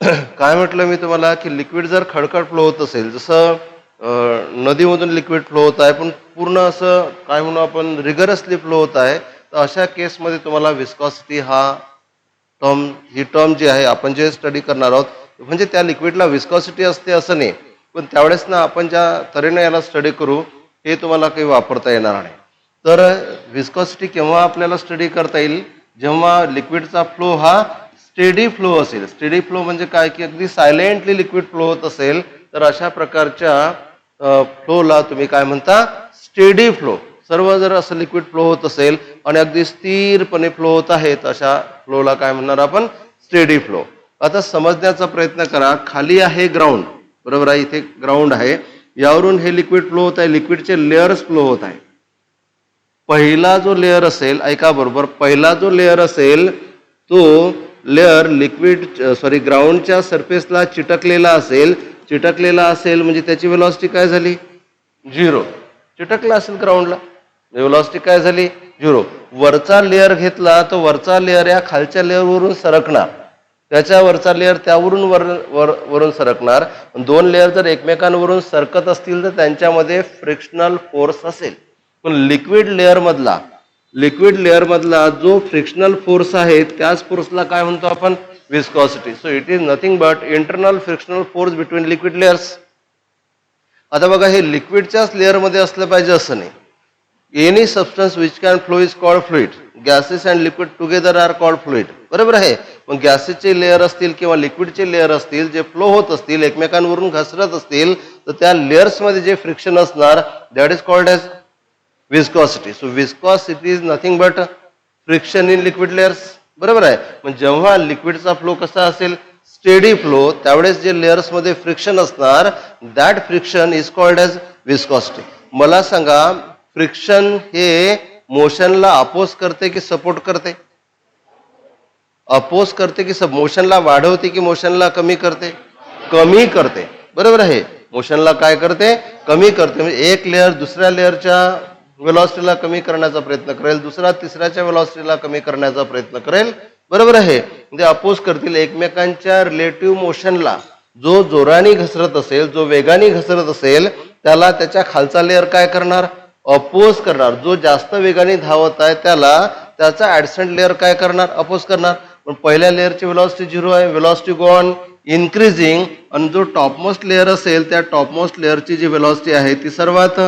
काय म्हटलं मी तुम्हाला की लिक्विड जर खडखड फ्लो होत असेल, जसं नदीमधून लिक्विड फ्लो होत आहे पण पूर्ण असं काय म्हणू आपण रिगरसली फ्लो होत आहे, तर अशा केसमध्ये तुम्हाला विस्कॉसिटी ही टर्म जी आहे आपण जे स्टडी करणार आहोत, म्हणजे त्या लिक्विडला विस्कॉसिटी असते असं नाही, पण त्यावेळेस ना आपण ज्या तऱ्हेने याला स्टडी करू हे तुम्हाला काही वापरता येणार नाही. तर विस्कॉसिटी केव्हा आपल्याला स्टडी करता येईल, जेव्हा लिक्विडचा फ्लो हा स्टेडी फ्लो असेल. स्टेडी फ्लो म्हणजे काय की अगदी सायलेंटली लिक्विड फ्लो होत असेल, तर अशा प्रकारच्या फ्लोला तुम्ही काय म्हणता, स्टेडी फ्लो. सर्व जर असं लिक्विड फ्लो होत असेल आणि अगदी स्थिरपणे फ्लो होत आहेत, अशा फ्लोला काय म्हणणार आपण, स्टेडी फ्लो. आता समजण्याचा प्रयत्न करा, खाली आहे ग्राउंड, बरोबर आहे, इथे ग्राउंड आहे, यावरून हे लिक्विड फ्लो होत आहे, लिक्विडचे लेअर्स फ्लो होत आहे. पहिला जो लेअर असेल, ऐका बरोबर, पहिला जो लेअर असेल तो लेअर ग्राउंडच्या सरफेसला चिटकलेला असेल म्हणजे त्याची व्हेलॉसिटी काय झाली, 0. चिटकला असेल ग्राउंडला, व्हेलॉसिटी काय झाली, 0. वरचा लेअर घेतला तर वरचा लेअर या खालच्या लेअरवरून सरकणार, त्याच्या वरचा लेअर त्यावरून वरून सरकणार. दोन लेअर जर एकमेकांवरून सरकत असतील तर त्यांच्यामध्ये फ्रिक्शनल फोर्स असेल. पण लिक्विड लेअर मधला जो फ्रिक्शनल फोर्स आहे त्याच फोर्सला काय म्हणतो आपण, viscosity. So it is nothing but internal frictional force between liquid layers. आता बघा, हे लिक्विडच्याच लेअरमध्ये असलं पाहिजे असं नाही. Any substance which can flow is called fluid. Gases and liquid together are called fluid, बरोबर आहे. मग गॅसेसचे लेअर असतील किंवा लिक्विडचे लेअर असतील, जे फ्लो होत असतील, एकमेकांवरून घसरत असतील, तर त्या लेअर्समध्ये जे फ्रिक्शन असणार, that is called as viscosity. So viscosity is nothing but friction in liquid layers, बरोबर आहे. मग जेव्हा लिक्विडचा फ्लो कसा असेल, स्टेडी फ्लो, त्यावेळेस जे लेअर्समध्ये फ्रिक्शन असणार, that friction is called as viscosity. मला सांगा, फ्रिक्शन हे मोशनला अपोज करते की सपोर्ट करते, अपोज करते की मोशनला वाढवते की मोशनला कमी करते, कमी करते, बरोबर आहे. मोशनला काय करते, कमी करते. म्हणजे एक लेअर दुसऱ्या लेअरच्या वेलॉसिटीला कमी करण्याचा प्रयत्न करेल, दुसरा तिसऱ्याच्या वेलॉसिटीला कमी करण्याचा प्रयत्न करेल, बरोबर आहे. म्हणजे अपोज करतील एकमेकांच्या रिलेटिव्ह मोशनला. जो जोराने घसरत असेल, जो वेगाने घसरत असेल, त्याला त्याच्या खालचा लेअर काय करणार, अपोज करणार. जो जास्त वेगाने धावत आहे त्याला त्याचा ऍडसंट लेअर काय करणार, अपोज करणार. पण पहिल्या लेअरची वेलॉसिटी 0 आहे, वेलॉसिटी गो ऑन इन्क्रीजिंग. आणि जो टॉपमोस्ट लेअर असेल, त्या टॉपमोस्ट लेअरची जी वेलॉसिटी आहे ती सर्वात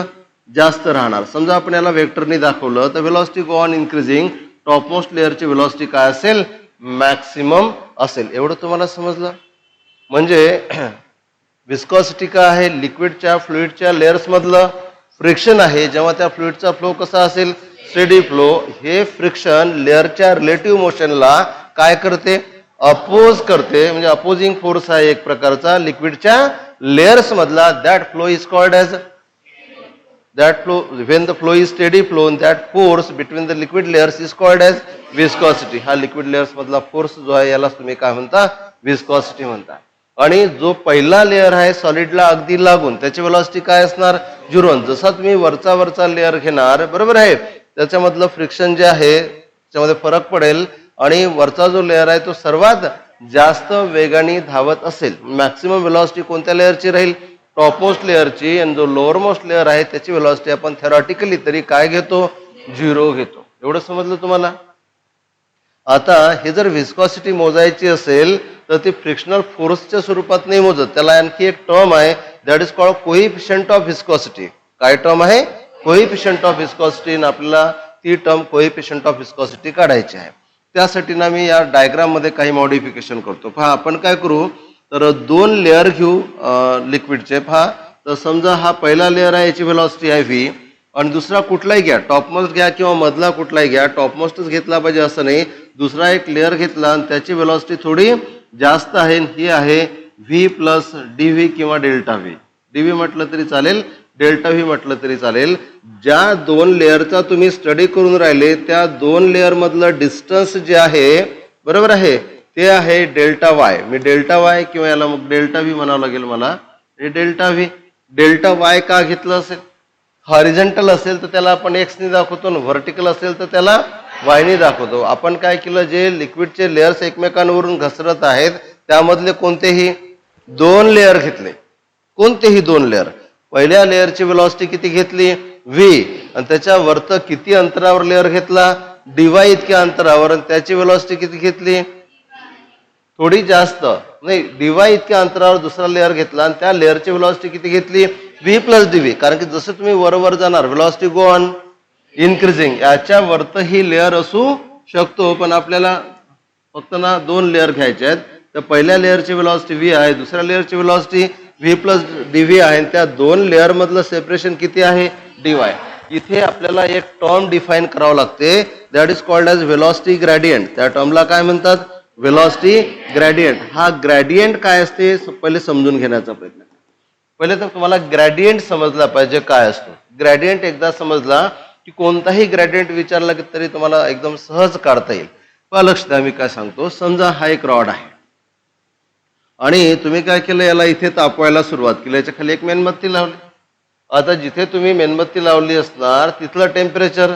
जास्त राहणार. समजा आपण याला वेक्टरने दाखवलं तर velocity go on increasing, topmost लेअरची वेलॉसिटी काय असेल, मॅक्सिमम असेल. एवढं तुम्हाला समजलं. म्हणजे विस्कॉसिटी काय आहे, लिक्विडच्या फ्लुइडच्या लेअर्स मधलं फ्रिक्शन आहे. जेव्हा त्या फ्लुइडचा फ्लो कसा असेल, स्टेडी फ्लो, हे फ्रिक्शन लेअरच्या रिलेटिव्ह मोशनला काय करते, अपोज करते. म्हणजे अपोजिंग फोर्स आहे एक प्रकारचा लिक्विडच्या लेअर्स मधला. That flow is called as when the flow is steady flow, that force between the liquid layers is called as viscosity. हा लिक्विड लेअर्स मधला फोर्स जो आहे यालाच तुम्ही काय म्हणता, विस्कॉसिटी म्हणता. आणि जो पहिला लेअर आहे सॉलिडला अगदी लागून, त्याची वेलॉसिटी काय असणार, 0. जसा तुम्ही वरचा लेअर घेणार, बरोबर आहे, त्याच्यामधलं फ्रिक्शन जे आहे त्याच्यामध्ये फरक पडेल. आणि वरचा जो लेअर आहे तो सर्वात जास्त वेगाने धावत असेल. मॅक्सिमम वेलॉसिटी कोणत्या लेअरची राहील, टॉपमोस्ट लेअरची. आणि जो लोअर मोस्ट लेअर आहे त्याची वेलॉसिटी आपण थेरॉटिकली तरी काय घेतो, 0 घेतो. एवढं समजलं तुम्हाला. आता हे जर विस्कॉसिटी मोजायची असेल तर ती फ्रिक्शनल फोर्सच्या स्वरूपात नाही मोजत. त्याला आणखी एक टर्म आहे, that is called coefficient of viscosity. काय टर्म आहे, कोइफिशियंट ऑफ विस्कॉसिटी. आपल्याला ती टर्म कोइफिशियंट ऑफ विस्कॉसिटी काढायची आहे. त्यासाठी ना मी या डायग्राम मध्ये काही मॉडिफिकेशन करतो. पहा, आपण काय करू, तर 2 लेअर घेऊ लिक्विडचे. पहा, तर समजा हा पहिला लेअर आहे, याची वेलॉसिटी आहे v, आणि दुसरा कुठलाही घ्या, टॉपमोस्ट घ्या किंवा मधला कुठलाही घ्या, टॉपमोस्टच घेतला पाहिजे असं नाही. दुसरा एक लेअर घेतला आणि त्याची वेलॉसिटी थोडी जास्त आहे, ही आहे v प्लस dv किंवा डेल्टा v. dv म्हटलं तरी चालेल, डेल्टा v म्हटलं तरी चालेल. ज्या 2 लेअरचा तुम्ही स्टडी करून राहिले त्या 2 लेअर मधलं डिस्टन्स जे आहे, बरोबर आहे, ते आहे डेल्टा वाय. मी डेल्टा वाय किंवा याला मग डेल्टा व्ही म्हणावं लागेल मला. हे डेल्टा व्ही, डेल्टा वाय का घेतलं असेल, हॉरिझॉन्टल असेल तर त्याला आपण एक्स ने दाखवतो, व्हर्टिकल असेल तर त्याला वाय ने दाखवतो. आपण काय केलं, जे लिक्विडचे लेअर्स एकमेकांवरून घसरत आहेत त्यामधले कोणतेही दोन लेअर घेतले, कोणतेही दोन लेअर, पहिल्या लेअरची व्हेलॉसिटी किती घेतली व्ही, आणि त्याच्या वरत किती अंतरावर लेअर घेतला dy इतक्या अंतरावर, आणि त्याची व्हेलॉसिटी किती घेतली थोडी जास्त, नाही dy इतक्या अंतरावर दुसरा लेअर घेतला आणि त्या लेअरची व्हेलॉसिटी किती घेतली v प्लस dv, कारण की जसं तुम्ही वर जाणार व्हेलॉसिटी गो ऑन इन्क्रीजिंग, याच्या वरत ही लेअर असू शकतो, पण आपल्याला फक्त ना दोन लेअर घ्यायचे आहेत. तर पहिल्या लेअरची व्हेलॉसिटी v आहे, दुसऱ्या लेअरची व्हेलॉसिटी v प्लस dv आहे, आणि त्या दोन लेअर मधलं सेपरेशन किती आहे dy. इथे आपल्याला एक टर्म डिफाईन करावं लागते, that is called as velocity gradient. त्या टर्मला काय म्हणतात व्हेलॉसिटी ग्रॅडियंट. हा ग्रॅडियंट काय असते पहिले समजून घेण्याचा प्रयत्न. पहिले तर तुम्हाला ग्रॅडियंट समजला पाहिजे काय असतो. ग्रॅडियंट एकदा समजला की कोणताही ग्रॅडियंट विचारला की तरी तुम्हाला एकदम सहज काढता येईल. पण लक्ष द्या मी काय सांगतो. समजा हा एक रॉड आहे आणि तुम्ही काय केलं, याला इथे तापवायला सुरुवात केली, याच्या खाली एक मेणबत्ती लावली. आता जिथे तुम्ही मेणबत्ती लावली असणार तिथलं टेम्परेचर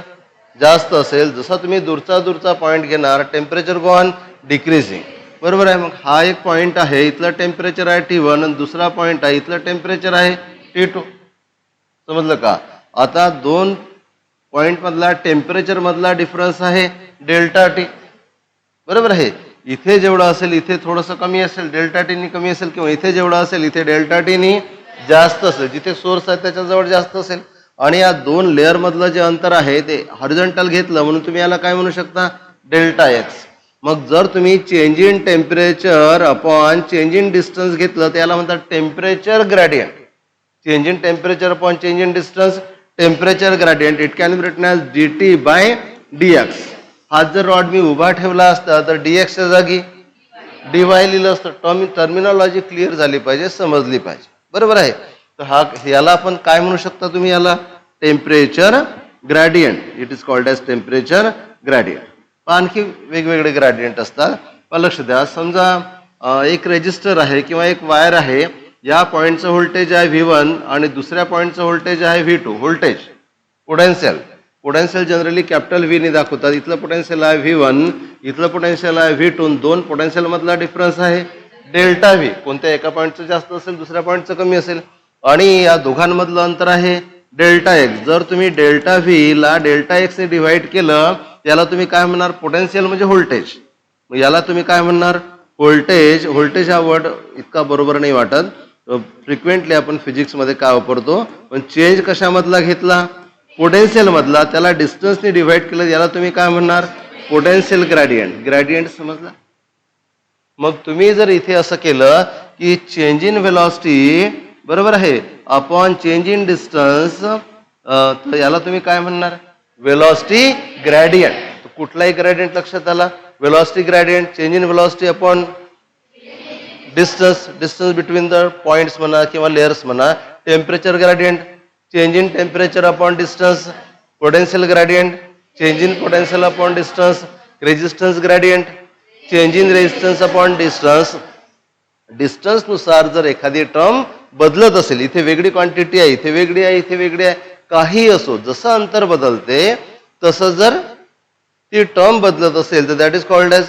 जास्त असेल, जसा तुम्ही दूरचा पॉईंट घेणार टेम्परेचर गो ऑन डिक्रीजिंग, बरोबर आहे. मग हा एक पॉईंट आहे, इथलं टेम्परेचर आहे T1 आणि दुसरा पॉईंट आहे इथलं टेम्परेचर आहे T2. समजलं का. आता दोन पॉईंट मधला टेम्परेचर मधला डिफरन्स आहे डेल्टा टी, बरोबर आहे. इथे जेवढं असेल इथे थोडंसं कमी असेल, डेल्टा टीनी कमी असेल, किंवा इथे जेवढं असेल इथे डेल्टा टीनी जास्त असेल, जिथे सोर्स आहे त्याच्याजवळ जास्त असेल. आणि या दोन लेअर मधलं जे अंतर आहे ते हॉरिझॉन्टल घेतलं म्हणून तुम्ही याला काय म्हणू शकता डेल्टा एक्स. मग जर तुम्ही change in temperature upon change in distance घेतलं तर याला म्हणतात temperature gradient. Change in temperature upon change in distance temperature gradient. It can be written as dt by dx. हा जर रॉड मी उभा ठेवला असता तर dx च्या जागी dy लिहिलं असतं. टर्मिनॉलॉजी क्लिअर झाली पाहिजे, समजली पाहिजे, बरोबर आहे. तर हा याला आपण काय म्हणू शकता तुम्ही, याला temperature gradient. It is called as temperature gradient. आणखी वेगवेगळे ग्रॅडियंट असतात. पण लक्ष द्या, समजा एक रेजिस्टर आहे किंवा एक वायर आहे, या पॉईंटचं व्होल्टेज आहे V1 आणि दुसऱ्या पॉईंटचं व्होल्टेज आहे V2. Voltage potential, potential generally capital V ने दाखवतात. इथलं पोटेन्शियल आहे V1, इथलं पोटेन्शियल आहे V2. दोन पोटेन्शियल मधला डिफरन्स आहे डेल्टा व्ही. कोणत्या एका पॉईंटचं जास्त असेल दुसऱ्या पॉईंटचं कमी असेल, आणि या दोघांमधलं अंतर आहे डेल्टा एक्स. जर तुम्ही डेल्टा व्ही ला डेल्टा एक्स ने डिव्हाइड केलं याला तुम्ही काय म्हणणार पोटेन्शियल म्हणजे व्होल्टेज. मग याला तुम्ही काय म्हणणार व्होल्टेज. व्होल्टेज हा वर्ड इतका बरोबर नाही वाटत, फ्रिक्वेंटली आपण फिजिक्समध्ये काय वापरतो, पण चेंज कशामधला घेतला पोटेन्शियल मधला, त्याला डिस्टन्सने डिव्हाइड केलं, याला तुम्ही काय म्हणणार पोटेन्शियल ग्रॅडियंट. ग्रॅडियंट समजला. मग तुम्ही जर इथे असं केलं की चेंज इन व्हेलॉसिटी बरोबर आहे अपॉन चेंज इन डिस्टन्स, तर याला तुम्ही काय म्हणणार व्हेलॉसिटी ग्रॅडियंट. कुठलाही ग्रॅडियंट लक्षात आला, velocity gradient. Change in velocity upon distance, distance between the points म्हणा किंवा लेयर्स म्हणा. Temperature gradient, change in temperature upon distance. Potential gradient, change in potential upon distance. Resistance gradient, change in resistance upon distance. Distance नुसार जर एखादी term बदलत असेल, इथे वेगळी क्वांटिटी आहे, इथे वेगळी आहे, इथे वेगळी आहे, काही असो, जसं अंतर बदलते तसं जर ती टर्म बदलत असेल तर that is called as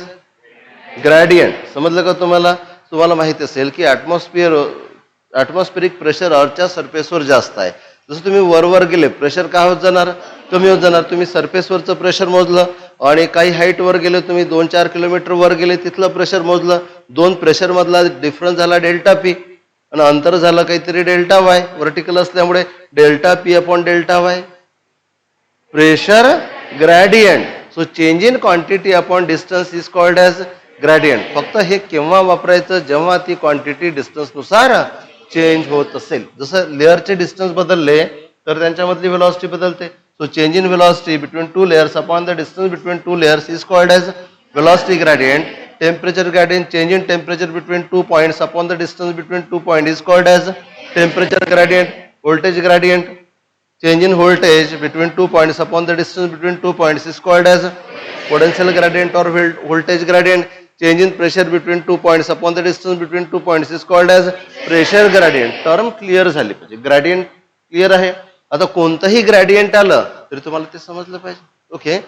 gradient. समजलं का तुम्हाला. तुम्हाला माहिती असेल की ॲटमॉस्फेरिक प्रेशर अर्थच्या सरफेसवर जास्त आहे. जसं तुम्ही वर गेले प्रेशर काय होत जाणार कमी होत जाणार. तुम्ही सरफेसवरचं प्रेशर मोजलं आणि काही हाईट वर गेले, तुम्ही 2-4 किलोमीटर वर गेले, तिथलं प्रेशर मोजलं, दोन प्रेशर मधला डिफरन्स झाला डेल्टा पी आणि अंतर झालं काहीतरी डेल्टा वाय. व्हर्टिकल असल्यामुळे delta P upon delta y. Pressure gradient. So change in quantity upon distance is called as gradient. फक्त हे केव्हा वापरायचं जेव्हा ती क्वांटिटी डिस्टन्स नुसार चेंज होत असेल. जसं लेअरचे डिस्टन्स बदलले तर त्यांच्यामधली व्हेलॉसिटी बदलते. So change in velocity between two layers upon the distance between two layers is called as velocity gradient. Temperature gradient, change in temperature between two points upon the distance between two point is called as temperature gradient. Voltage gradient, change in voltage between 2 points upon the distance between 2 points is called as potential gradient or voltage gradient. Change in pressure between 2 points upon the distance between 2 points is called as pressure gradient. Term clear झाली पाहिजे. Gradient clear आहे. आता कोणतंही gradient आलं तरी तुम्हाला ते समजलं पाहिजे. ओके.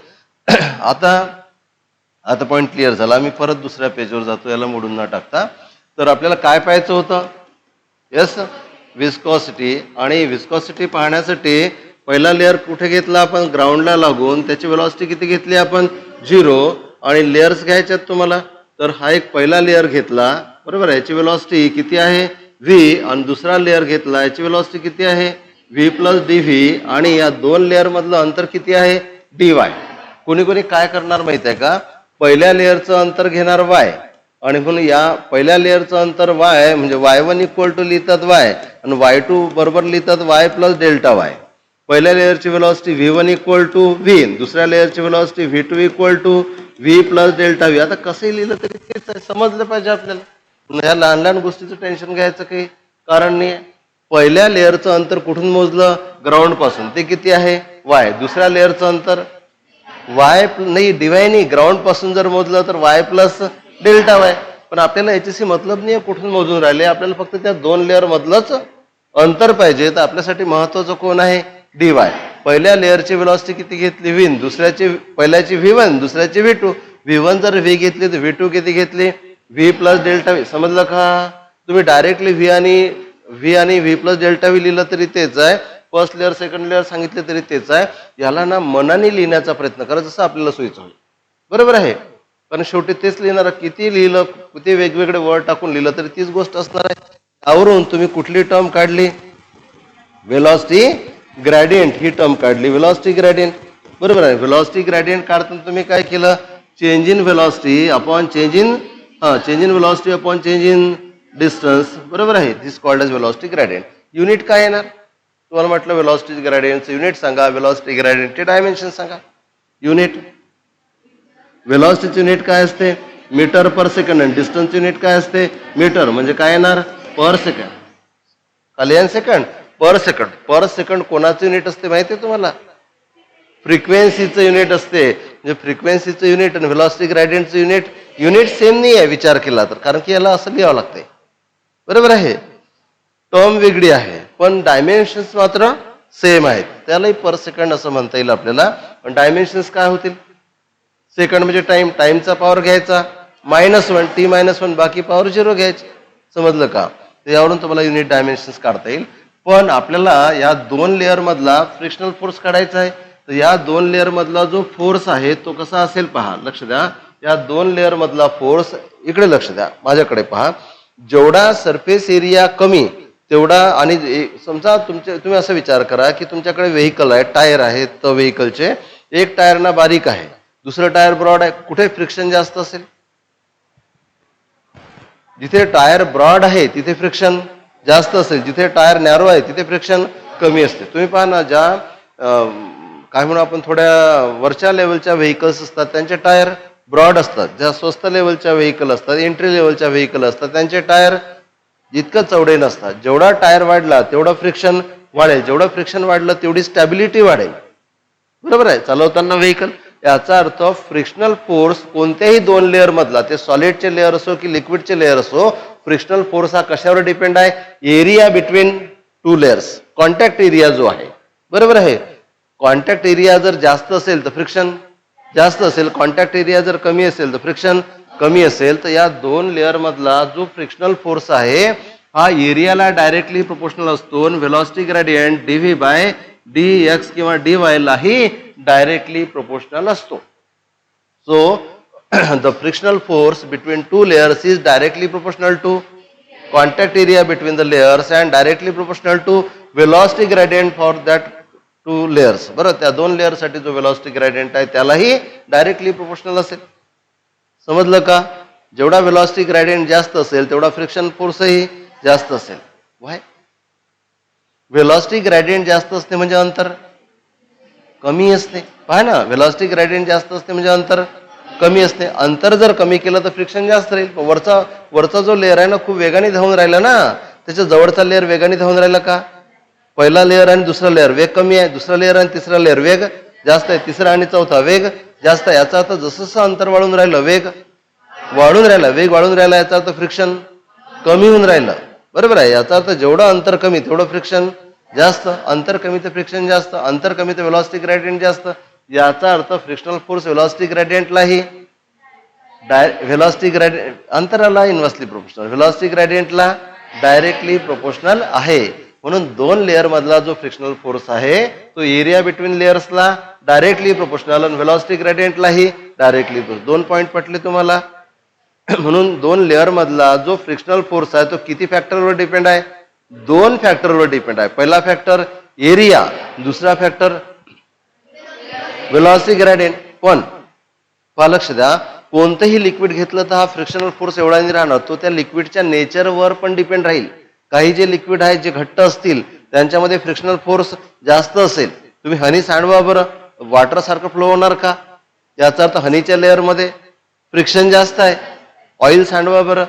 आता पॉईंट क्लिअर झाला. मी परत दुसऱ्या पेजवर जातो, याला मोडून न टाकता. तर आपल्याला काय पाहायचं होतं? Yes, viscosity. आणि विस्कॉसिटी पाहण्यासाठी पहिला लेअर कुठे घेतला आपण? ग्राउंडला लागून. त्याची वेलॉसिटी किती घेतली आपण? 0. आणि लेअर्स घ्यायच्यात तुम्हाला. तर हा एक पहिला लेअर घेतला, बरोबर. याची वेलॉसिटी किती आहे? व्ही. आणि दुसरा लेअर घेतला, याची वेलॉसिटी किती आहे? V plus D V. आणि या दोन लेअर मधलं अंतर किती आहे? D Y. कोणी कोणी काय करणार माहित आहे का? पहिल्या लेअरचं अंतर घेणार वाय, आणि म्हणून या पहिल्या लेअरचं अंतर वाय म्हणजे y1 इक्वल टू लिहितात वाय, आणि y2 बरोबर लिहितात वाय प्लस डेल्टा वाय. पहिल्या लेअरची velocity v1 equal to V, दुसऱ्या लेअरची velocity v2 equal to V plus delta V. आता कसंही लिहिलं तरी तेच आहे, समजलं पाहिजे आपल्याला. ह्या लहान लहान गोष्टीचं टेन्शन घ्यायचं काही कारण नाही. पहिल्या लेअरचं अंतर कुठून मोजलं? ग्राउंड पासून. ते किती आहे? वाय. दुसऱ्या लेअरचं अंतर वाय नाही, डिवाय नाही, ग्राउंड पासून जर मोजलं तर वाय प्लस डेल्टा वाय. पण आपल्याला याच्याशी मतलब नाही कुठून मोजून राहिले, आपल्याला फक्त त्या दोन लेअर मधलंच अंतर पाहिजे. तर आपल्यासाठी महत्वाचं कोण आहे? D Y. पहिल्या लेअरची वेलॉसिटी किती घेतली? व्ही. दुसऱ्याची पहिल्याची v1, दुसऱ्याची v2. v1 जर व्ही घेतली तर v2 किती घेतली? V plus delta V. समजलं का? तुम्ही डायरेक्टली व्ही आणि व्ही प्लस डेल्टा व्ही लिहिलं तरी तेच आहे, फर्स्ट लेअर सेकंड लेअर सांगितले तरी तेच आहे. याला ना मनाने लिहिण्याचा प्रयत्न करा, जसं आपल्याला सोयीचं होईल. बरोबर आहे? कारण शेवटी तेच लिहिणार. किती लिहिलं, किती वेगवेगळे वर्ड टाकून लिहिलं तरी तीच गोष्ट असणार आहे. त्यावरून तुम्ही कुठली टर्म काढली? वेलॉसिटी ग्रेडियंट ही टर्म काढली. वेलॉसिटी ग्रेडियंट, बरोबर आहे. वेलॉसिटी ग्रेडियंट काढताना तुम्ही काय केलं? Change in velocity upon change in velocity upon change in distance, बरोबर आहे. This called as velocity gradient. Unit काय येणार? तुम्हाला म्हटलं वेलॉसिटी ग्रेडियंटचं युनिट सांगा, वेलॉसिटी ग्रेडियंटचे डायमेन्शन सांगा. युनिट वेलॉसिटीची युनिट काय असते? Metre per second. आणि डिस्टन्स युनिट काय असते? मीटर. म्हणजे काय येणार? Per second. खाली सेकंड, पर सेकंड. पर सेकंड कोणाचं युनिट असते माहिती आहे तुम्हाला? फ्रिक्वेन्सीचं युनिट असते. म्हणजे फ्रिक्वेन्सीचं युनिट आणि व्हेलॉसिटी ग्रेडियंटचं युनिट सेम नाही आहे विचार केला तर, कारण की याला असं लिहावं लागतंय. बरोबर आहे? टर्म वेगळी आहे पण डायमेन्शन्स मात्र सेम आहेत. त्यालाही पर सेकंड असं म्हणता येईल आपल्याला. पण डायमेन्शन्स काय होतील? सेकंड म्हणजे टाइमचा पॉवर घ्यायचा -1, t-1, बाकी पॉवर 0 घ्यायची. समजलं का? यावरून तुम्हाला युनिट डायमेन्शन्स काढता येईल. पण आपल्याला या दोन लेअर मधला फ्रिक्शनल फोर्स काढायचा आहे. तर या दोन लेअर मधला जो फोर्स आहे तो कसा असेल पहा. लक्ष द्या. या दोन लेअर मधला फोर्स, इकडे लक्ष द्या, माझ्याकडे पहा. जेवढा सरफेस एरिया कमी तेवढा, आणि समजा तुम्ही असा विचार करा की तुमच्याकडे व्हेकल आहे, टायर आहेत. तर व्हेकलचे एक टायर ना बारीक आहे, दुसरं टायर ब्रॉड आहे. कुठे फ्रिक्शन जास्त असेल? जिथे टायर ब्रॉड आहे तिथे फ्रिक्शन जास्त असेल, जिथे टायर नॅरो आहे तिथे फ्रिक्शन कमी असते. तुम्ही पहा ना, ज्या काय म्हणू आपण थोड्या वरच्या लेवलच्या व्हेकल्स असतात त्यांचे टायर ब्रॉड असतात. ज्या स्वस्त लेवलच्या व्हेकल असतात, एंट्री लेवलच्या व्हेकल असतात, त्यांचे टायर जितकं चौडे नसतात. जेवढा टायर वाढला तेवढं फ्रिक्शन वाढेल, जेवढं फ्रिक्शन वाढलं तेवढी स्टॅबिलिटी वाढेल. बरोबर आहे? चालवताना व्हेकल. याचा अर्थ फ्रिक्शनल फोर्स कोणत्याही दोन लेअर मधला, ते सॉलिडचे लेअर असो की लिक्विडचे लेअर असो, फ्रिक्शनल फोर्स हा कशावर डिपेंड आहे? Area between two layers, contact area जो आहे. बरोबर आहे? कॉन्टॅक्ट एरिया जर जास्त असेल तर फ्रिक्शन जास्त असेल, कॉन्टॅक्ट एरिया जर कमी असेल तर फ्रिक्शन कमी असेल. तर या दोन लेअर मधला जो फ्रिक्शनल फोर्स आहे हा एरियाला डायरेक्टली प्रोपोर्शनल असतो. Velocity gradient DV by d x किंवा डी वाय लाही डायरेक्टली प्रोपोर्शनल असतो. So the frictional force between two layers is directly proportional to contact area between the layers and directly proportional to velocity gradient for that two layers. बरं, त्या दोन लेअरसाठी जो velocity gradient आहे त्यालाही directly proportional असेल. समजलं का? जेवढा वेलॉसिटी ग्रेडियंट जास्त असेल तेवढा फ्रिक्शन फोर्सही जास्त असेल. वाय? वेलॉसिटी ग्रेडियंट जास्त असते म्हणजे अंतर कमी असते. पहा ना, वेलॉसिटी ग्रेडियंट जास्त असते म्हणजे अंतर कमी असते. अंतर जर कमी केलं तर फ्रिक्शन जास्त राहील. वरचा जो लेअर आहे ना खूप वेगाने धावून राहिला ना, त्याच्या जवळचा लेअर वेगाने धावून राहिला का? पहिला लेअर आणि दुसरा लेअर वेग कमी आहे, दुसरा लेअर आणि तिसरा लेअर वेग जास्त आहे, तिसरा आणि चौथा वेग जास्त आहे. याचा अर्थ जसं जसं अंतर वाढून राहिलं वेग वाढून राहिला, याचा अर्थ फ्रिक्शन कमी होऊन राहिलं. बरोबर आहे? याचा अर्थ जेवढं अंतर कमी तेवढं फ्रिक्शन जास्त, अंतर कमी तर फ्रिक्शन जास्त, अंतर कमी तर वेलॉसिटी ग्रेडियंट जास्त. याचा अर्थ फ्रिक्शनल फोर्स वेलॉसिटी ग्रेडियंटलाही व्हेलॉसिटी ग्रेडियंट अंतराला इन्व्हर्सली प्रोपोर्शनल, व्हेलॉसिटी ग्रेडियंटला डायरेक्टली प्रोपोर्शनल आहे. म्हणून दोन लेअर मधला जो फ्रिक्शनल फोर्स आहे तो एरिया बिटवीन लेअर्सला डायरेक्टली प्रोपोर्शनल आणि व्हेलॉसिटी ग्रेडियंटलाही डायरेक्टली. दोन पॉईंट पटले तुम्हाला. म्हणून दोन लेअर मधला जो फ्रिक्शनल फोर्स आहे तो किती फॅक्टरवर डिपेंड आहे? दोन फॅक्टरवर डिपेंड आहे. पहिला फॅक्टर एरिया, दुसरा फॅक्टर व्हेलॉसिटी ग्रेडियंट. पण लक्ष द्या, कोणतंही लिक्विड घेतलं तर हा फ्रिक्शनल फोर्स एवढा नाही राहणार, तो त्या लिक्विडच्या नेचरवर पण डिपेंड राहील. काही जे लिक्विड आहेत जे घट्ट असतील त्यांच्यामध्ये फ्रिक्शनल फोर्स जास्त असेल. तुम्ही हनी सांडवा बरं, वॉटर सारखं फ्लो होणार का? याचा अर्थ हनीच्या लेअरमध्ये फ्रिक्शन जास्त आहे. ऑइल सांडवा बरं,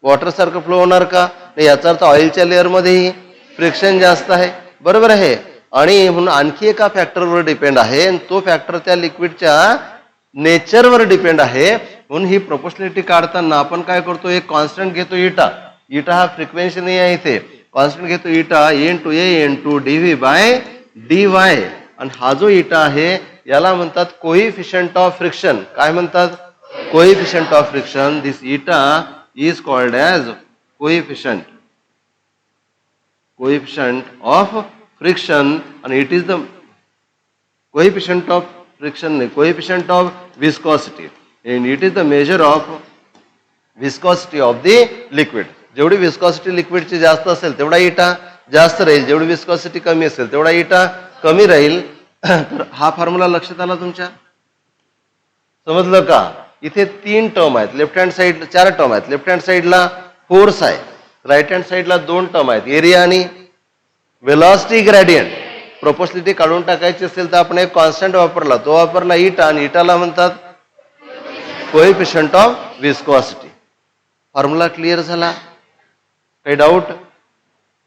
वॉटर सारखं फ्लो होणार का? याचा अर्थ ऑइलच्या लेअरमध्येही फ्रिक्शन जास्त आहे. बरोबर आहे. आणि म्हणून आणखी एका फॅक्टरवर डिपेंड आहे, तो फॅक्टर त्या लिक्विडच्या नेचरवर डिपेंड आहे. म्हणून ही प्रोपोर्शनॅलिटी काढताना आपण काय करतो, एक कॉन्स्टंट घेतो इटा. इटा हा फ्रिक्वेन्सी नाही आहे इथे, कॉन्स्टंट घेतो eta into A into D V by D Y. आणि हा जो इटा आहे याला म्हणतात कोइफिशियंट ऑफ फ्रिक्शन. काय म्हणतात? Coefficient of friction. This eta is called as coefficient of friction. आणि it is the coefficient of friction नाही, coefficient of viscosity. And it is the measure of viscosity of the liquid. जेवढी viscosity लिक्विडची जास्त असेल तेवढा इटा जास्त राहील, जेवढी विस्कॉसिटी कमी असेल तेवढा इटा कमी राहील. तर हा फॉर्म्युला लक्षात आला तुमच्या? समजलं का? इथे तीन टर्म आहेत, लेफ्ट हँड साईड चार टर्म आहेत. लेफ्ट हँड साईडला फोर्स आहे, राईट हँड साईडला दोन टर्म आहेत, एरिया आणि व्हेलॉसिटी ग्रेडियंट. प्रोपोर्शनॅलिटी काढून टाकायची असेल तर आपण एक कॉन्स्टंट वापरला, तो वापरला इटा, आणि इटाला म्हणतात coefficient of viscosity. Formula clear झाला? काही डाऊट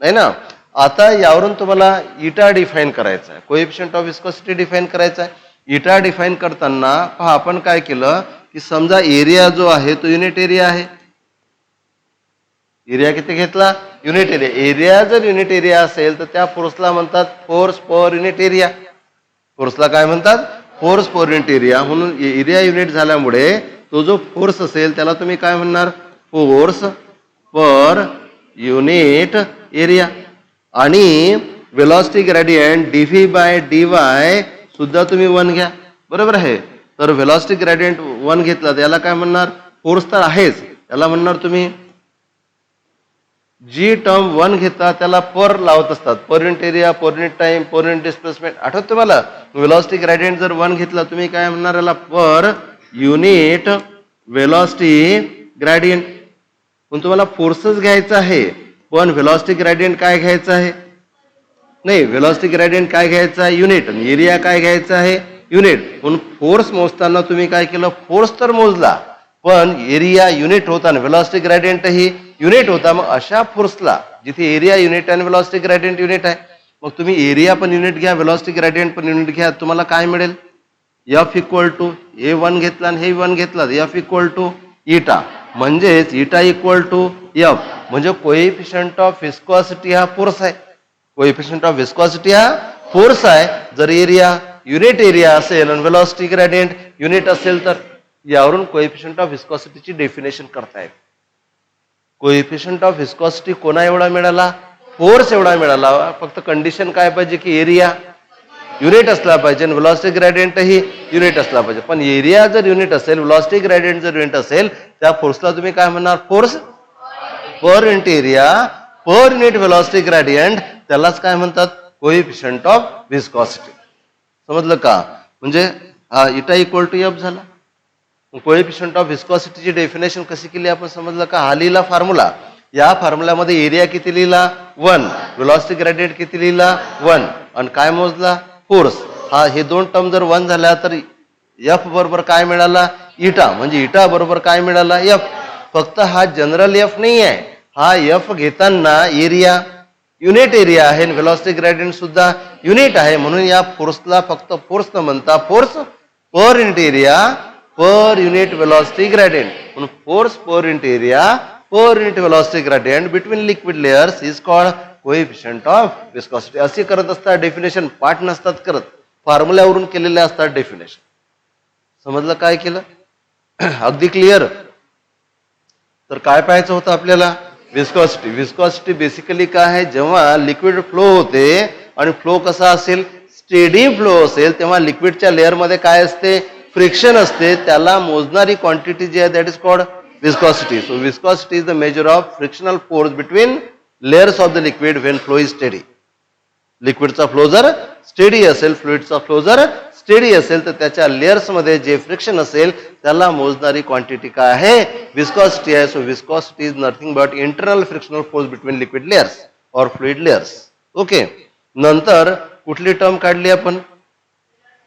नाही ना? आता यावरून तुम्हाला इटा डिफाईन करायचा आहे, कोएफिशियंट ऑफ विस्कॉसिटी डिफाईन करायचा आहे. इटा डिफाईन करताना पहा आपण काय केलं की समजा एरिया जो आहे तो युनिट एरिया आहे. एरिया किती घेतला? Unit area. एरिया जर युनिट एरिया असेल तर त्या फोर्सला म्हणतात फोर्स पर युनिट एरिया. फोर्सला काय म्हणतात? Force per unit area. म्हणून एरिया युनिट झाल्यामुळे तो जो फोर्स असेल त्याला तुम्ही काय म्हणणार? Force per unit area. आणि velocity gradient DV by D Y सुद्धा तुम्ही 1 घ्या. बरोबर आहे. तर वेलॉसिटी ग्रेडियंट 1 घेतला त्याला काय म्हणणार? फोर्स तर आहेच, त्याला म्हणणार तुम्ही जी टर्म 1 घेता त्याला पर लावत असतात, पर unit area, per unit time, per unit displacement. आठवत तुम्हाला? वेलॉसिटी ग्रेडियंट जर 1 घेतला तुम्ही काय म्हणणार? याला पर युनिट वेलॉसिटी ग्रेडियंट. पण तुम्हाला फोर्सच घ्यायचा आहे, पण व्हेलॉसिटी ग्रेडियंट काय घ्यायचं आहे? नाही, व्हेलॉसिटी ग्रेडियंट काय घ्यायचं आहे? युनिट. आणि एरिया काय घ्यायचं आहे? युनिट. म्हणून फोर्स मोजताना तुम्ही काय केलं? फोर्स तर मोजला, पण एरिया युनिट होता आणि व्हेलॉसिटी ग्रेडियंट ही युनिट होता. मग अशा फोर्सला जिथे एरिया युनिट आणि व्हेलॉसिटी ग्रेडियंट युनिट आहे, मग तुम्ही एरिया पण युनिट घ्या, व्हेलॉसिटी ग्रेडियंट पण युनिट घ्या, तुम्हाला काय मिळेल? एफ इक्वल टू हे 1 घेतला आणि हे 1 घेतला, एफ इक्वल टू इटा. म्हणजेच इटा इक्वल टू एफ. म्हणजे कोएफिशियंट ऑफ विस्कॉसिटी हा फोर्स आहे. कोएफिशियंट ऑफ विस्कॉसिटी हा फोर्स आहे. जर एरिया युनिट एरिया असेल आणि व्हेलॉसिटी ग्रेडियंट युनिट असेल तर यावरून कोएफिशियंट ऑफ विस्कॉसिटीची डेफिनेशन करतायत. कोएफिशियंट ऑफ विस्कॉसिटी कोणा एवढा मिळाला? फोर्स एवढा मिळाला. फक्त कंडिशन काय पाहिजे की एरिया युनिट असला पाहिजे आणि व्हेलॉसिटी ग्रेडियंट ही युनिट असला पाहिजे. पण एरिया जर युनिट असेल, व्हेलॉसिटी ग्रेडियंट जर युनिट असेल, त्या फोर्सला तुम्ही काय म्हणणार? Force per unit area per unit velocity gradient, त्यालाच काय म्हणतात? Coefficient of viscosity. समजलं का? म्हणजे इटा इक्वल टू एफ झाला. कोएफिशियंट ऑफ विस्कॉसिटीची डेफिनेशन कशी केली आपण समजलं का? हा लिहिला फॉर्म्युला. या फॉर्म्युल्यामध्ये एरिया किती लिहिला? 1. व्हेलॉसिटी ग्रेडियंट किती लिहिला? 1. आणि काय मोजला? फोर्स. हे दोन टर्म जर 1 झाल्या तर एफ बरोबर काय मिळाला? इटा. म्हणजे इटा बरोबर काय मिळाला? एफ. फक्त हा जनरल एफ नाही आहे, हा एफ घेताना एरिया युनिट एरिया आहे, व्हेलॉसिटी ग्रेडियंट सुद्धा युनिट आहे. म्हणून या फोर्सला फक्त फोर्स न म्हणता force per unit area per unit velocity gradient. म्हणून force per unit area per unit velocity gradient between liquid layers is called coefficient of viscosity. असे करत असतात डेफिनेशन, पाठ नसतात करत, फॉर्म्युल्यावरून केलेले असतात डेफिनेशन. समजलं काय केलं? अगदी क्लिअर. तर काय पाहायचं होतं आपल्याला? विस्कॉसिटी. विस्कॉसिटी बेसिकली काय आहे? जेव्हा लिक्विड फ्लो होते आणि फ्लो कसा असेल? स्टेडी फ्लो असेल तेव्हा लिक्विडच्या लेअरमध्ये काय असते? फ्रिक्शन असते. त्याला मोजणारी क्वांटिटी जी आहे that is called viscosity. So viscosity is the measure of frictional force between layers of the liquid when flow is steady. लिक्विडचा फ्लो जर स्टेडी असेल, फ्लुइडचा फ्लो जर स्टेडी असेल तर त्याच्या लेअर्समध्ये जे फ्रिक्शन असेल त्याला मोजणारी क्वांटिटी काय आहे? विस्कॉसिटी आहे. So viscosity is nothing but internal frictional force between liquid layers or fluid layers. Okay. नंतर कुठली टर्म काढली आपण?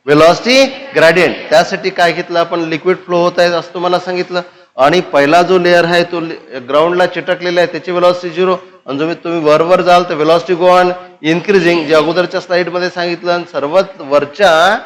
Velocity gradient. त्यासाठी काय घेतलं आपण? लिक्विड फ्लो होत आहे असं तुम्हाला सांगितलं आणि पहिला जो लेअर आहे तो ग्राउंडला चिटकलेला आहे त्याची वेलॉसिटी 0 आणि तुम्ही वर जाल तर वेलॉसिटी गो ऑन इन्क्रीजिंग, जे अगोदरच्या स्लाइडमध्ये सांगितलं. आणि सर्वात वरच्या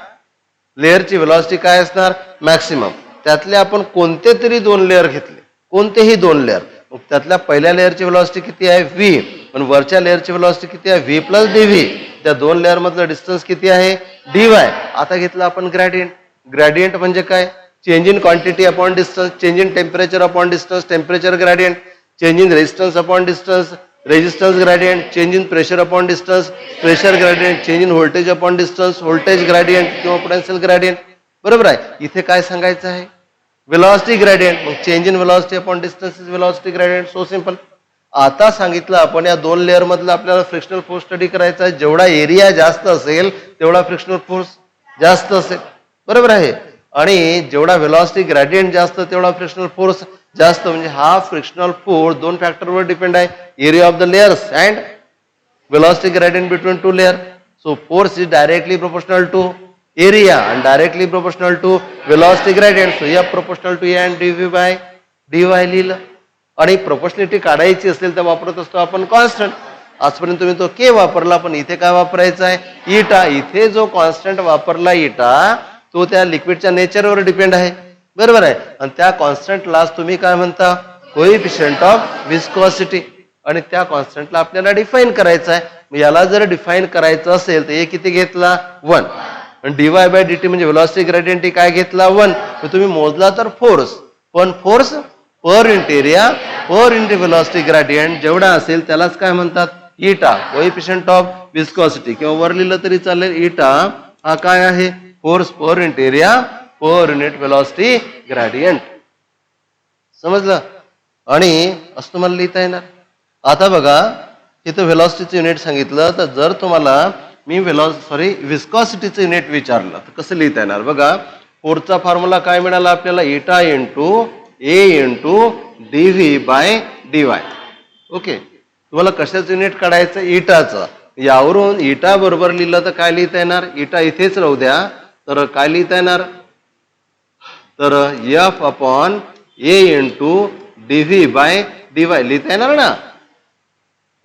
लेअरची वेलॉसिटी काय असणार? मॅक्सिमम. त्यातले आपण कोणते तरी 2 लेअर घेतले, कोणतेही 2 लेअर. मग त्यातल्या पहिल्या लेअरची वेलॉसिटी किती आहे? व्ही. पण वरच्या लेअरची वेलॉसिटी किती आहे? V plus dv. त्या 2 लेअर मधलं डिस्टन्स किती आहे? डीवाय. आता घेतलं आपण ग्रेडियंट. ग्रेडियंट म्हणजे काय? Change in quantity upon distance, change in temperature upon distance, temperature gradient, change in resistance upon distance, resistance gradient, change in pressure upon distance, pressure gradient, change in voltage upon distance, voltage gradient किंवा potential gradient. बरोबर आहे. इथे काय सांगायचं आहे? Velocity gradient. मग change in velocity upon distance is velocity gradient. So simple. आता सांगितलं आपण या 2 लेअर मधलं आपल्याला फ्रिक्शनल फोर्स स्टडी करायचा आहे. जेवढा एरिया जास्त असेल तेवढा फ्रिक्शनल फोर्स जास्त असेल. बरोबर आहे. आणि जेवढा वेलॉसिटी ग्रेडियंट जास्त तेवढा फ्रिक्शनल फोर्स जास्त. म्हणजे हा फ्रिक्शनल फोर्स 2 फॅक्टरवर डिपेंड आहे. Area of the layers and velocity gradient between 2 layers. So force is directly proportional to area and directly proportional to velocity gradient. So F proportional to A and dV by dy लिहिलं. आणि proportionality काढायची असेल तर वापरत असतो आपण constant. आजपर्यंत तुम्ही तो के वापरला, पण इथे काय वापरायचा आहे? इटा. इथे जो कॉन्स्टंट वापरला इटा तो त्या लिक्विडच्या नेचरवर डिपेंड आहे. बरोबर आहे. आणि त्या कॉन्स्टंटलाच तुम्ही काय म्हणता? Coefficient of viscosity. आणि त्या कॉन्स्टंटला आपल्याला डिफाईन करायचं आहे. याला जर डिफाईन करायचं असेल तर हे किती घेतला? 1. आणि डीवाय बाय डीटी म्हणजे व्हेलॉसिटी ग्रेडियंट काय घेतला? 1. तुम्ही मोजला तर फोर्स, पण force per unit area per unit velocity gradient जेवढा असेल त्यालाच काय म्हणतात? इटा. कोएफिशियंट ऑफ विस्कॉसिटी किंवा वर लिहिलं तरी चालेल. इटा हा काय आहे? Force per unit area per unit velocity gradient. समजलं? आणि असं तुम्हाला लिहिता येणार. आता बघा इथं व्हेलॉसिटीचं युनिट सांगितलं तर जर तुम्हाला मी विस्कॉसिटीचं युनिट विचारलं तर कसं लिहिता येणार? बघा फोर्सचा फॉर्म्युला काय मिळाला आपल्याला? Eta into A into D V by D Y. Okay. तुम्हाला कशाचं युनिट काढायचं? इटाचं. यावरून इटा बरोबर लिहिलं तर काय लिहिता येणार? इटा इथेच राहू द्या. तर काय लिहिता येणार? तर F upon A into D V by dy लिहिता येणार ना.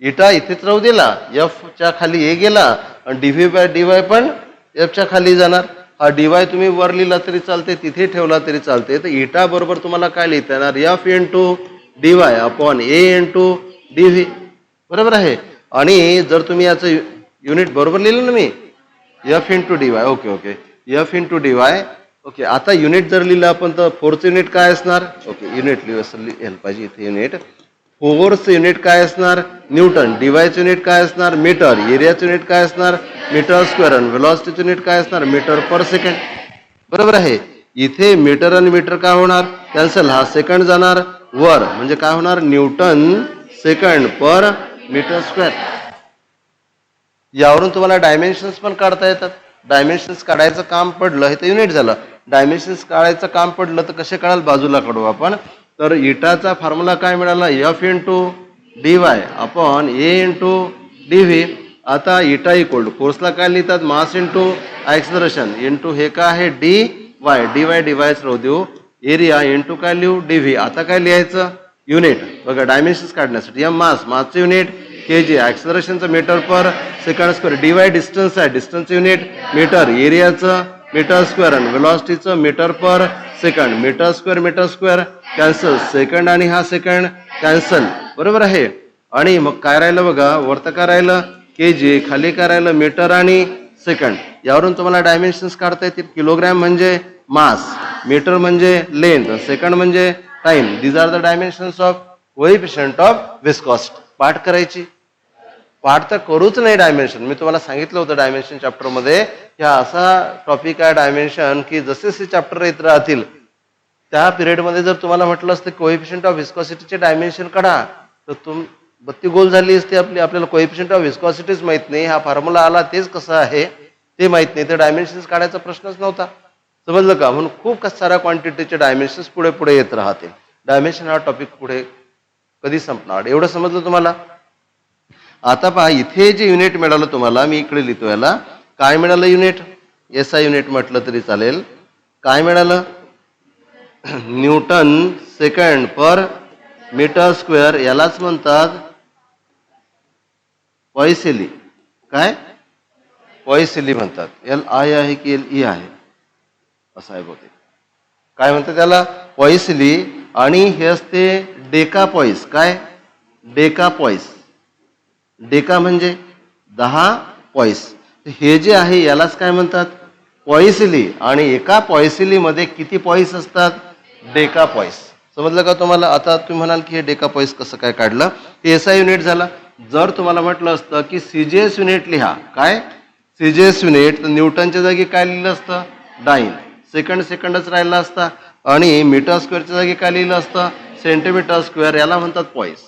इटा इथेच राहू दिला, एफ च्या खाली ए गेला आणि डीव्ही बाय डीवाय पण एफ च्या खाली जाणार. हा डीवाय तुम्ही वर लिहिला तरी चालते, तिथे ठेवला तरी चालते. तर इटा बरोबर तुम्हाला काय लिहिता येणार? एफ इंटू डीवाय अपॉन ए इंटू डीव्ही. बरोबर आहे. आणि जर तुम्ही याचं युनिट बरोबर लिहिलं ना मी, F into D Y. Okay okay. F into D Y. Okay. आता युनिट जर लिहिलं आपण तर फोर्सचं युनिट काय असणार? ओके. युनिट लिहायला पाहिजे इथे. युनिट फोर्स युनिट काय असणार? न्यूटन. डीवायचं युनिट काय असणार? मीटर. एरियाचं युनिट काय असणार? Metre square. आणि व्हेलॉसिटीचं युनिट काय असणार? Metre per second. बरोबर आहे. इथे मीटर आणि मीटर काय होणार? कॅन्सल. हा सेकंड जाणार वर म्हणजे काय होणार? Newton second per metre square. यावरून तुम्हाला डायमेन्शन्स पण काढता येतात. डायमेन्शन्स काढायचं काम पडलं हे तर युनिट झालं. डायमेन्शन्स काढायचं काम पडलं तर कसे काढाल? बाजूला काढू आपण. तर इटाचा फॉर्म्युला काय मिळाला? एफ इंटू डीवाय अपॉन ए इंटू डीव्ही. आता इटा इक्वल फोर्सला काय लिहितात? मास इंटू ऍक्सलरेशन इंटू हे काय आहे? D Y. डीवाय डीवायच राहू देऊ. एरिया इंटू काय लिहू? डीव्ही. आता काय लिहायचं? युनिट. बघा डायमेन्शन्स काढण्यासाठी एम मास, मासचं युनिट केजी, ऍक्सलरेशनचं metre per second square, D Y distance आहे, डिस्टन्सचं युनिट मीटर, एरियाचं मीटर स्क्वेअर आणि व्हेलॉसिटीचं metre per second. Metre square cancel. Second आणि हा सेकंड कॅन्सल. बरोबर आहे. आणि मग काय राहिलं बघा? वरतं काय राहिलं? केजी. खाली काय राहिलं? मीटर आणि सेकंड. यावरून तुम्हाला डायमेन्शन्स काढता येतील. किलोग्रॅम म्हणजे मास, मीटर म्हणजे लेंथ, सेकंड म्हणजे time. These are the dimensions of coefficient of viscosity. पाठ करायची, पाठ तर करूच नाही डायमेन्शन. मी तुम्हाला सांगितलं होतं डायमेन्शन चॅप्टरमध्ये की हा असा टॉपिक आहे डायमेन्शन की जसे जसे चॅप्टर येत राहतील त्या पिरियडमध्ये जर तुम्हाला म्हटलं असतं कोएफिशियंट ऑफ विस्कॉसिटीचे डायमेन्शन काढा तर बत्ती गोल झाली असती आपली. आपल्याला कोएफिशियंट ऑफ विस्कॉसिटीच माहित नाही, हा फॉर्म्युला आला तेच कसं आहे ते माहित नाही, तर डायमेन्शन्स काढायचा प्रश्नच नव्हता. समजलं का? म्हणून खूप साऱ्या क्वांटिटीचे डायमेन्शन्स पुढे पुढे येत राहतील. डायमेन्शन हा टॉपिक पुढे कधी संपणार, एवढं समजलं तुम्हाला? आता पहा, इथे जे युनिट मिळालं तुम्हाला, मी इकडे लिहितो याला. काय मिळालं युनिट? एसआय युनिट म्हटलं तरी चालेल. काय मिळालं? Newton second per metre square. यालाच म्हणतात पॉइसिली. काय? पॉइसिली म्हणतात. एल आय आहे की एल ई आहे असं आहे बहुतेक. काय म्हणतात त्याला? पॉइसिली. आणि हे असते डेका पॉइस. काय? Deca poised. डेका म्हणजे 10 पॉइस. हे जे आहे यालाच काय म्हणतात? पॉइसिली. आणि एका पॉइसिली मध्ये किती पॉइस असतात? Deca poised. समजलं का तुम्हाला? आता तुम्ही म्हणाल की हे डेका पॉइस कसं काय काढलं? हे एसआय युनिट झाला. जर तुम्हाला म्हटलं असतं की सीजीएस युनिट लिहा, काय सीजीएस युनिट, तर न्यूटनच्या जागी काय लिहिलं असतं? डाईन. सेकंडच राहिला असता. आणि मीटर स्क्वेअरच्या जागी काय लिहिलं असतं? Centimetre square. याला म्हणतात पॉइस.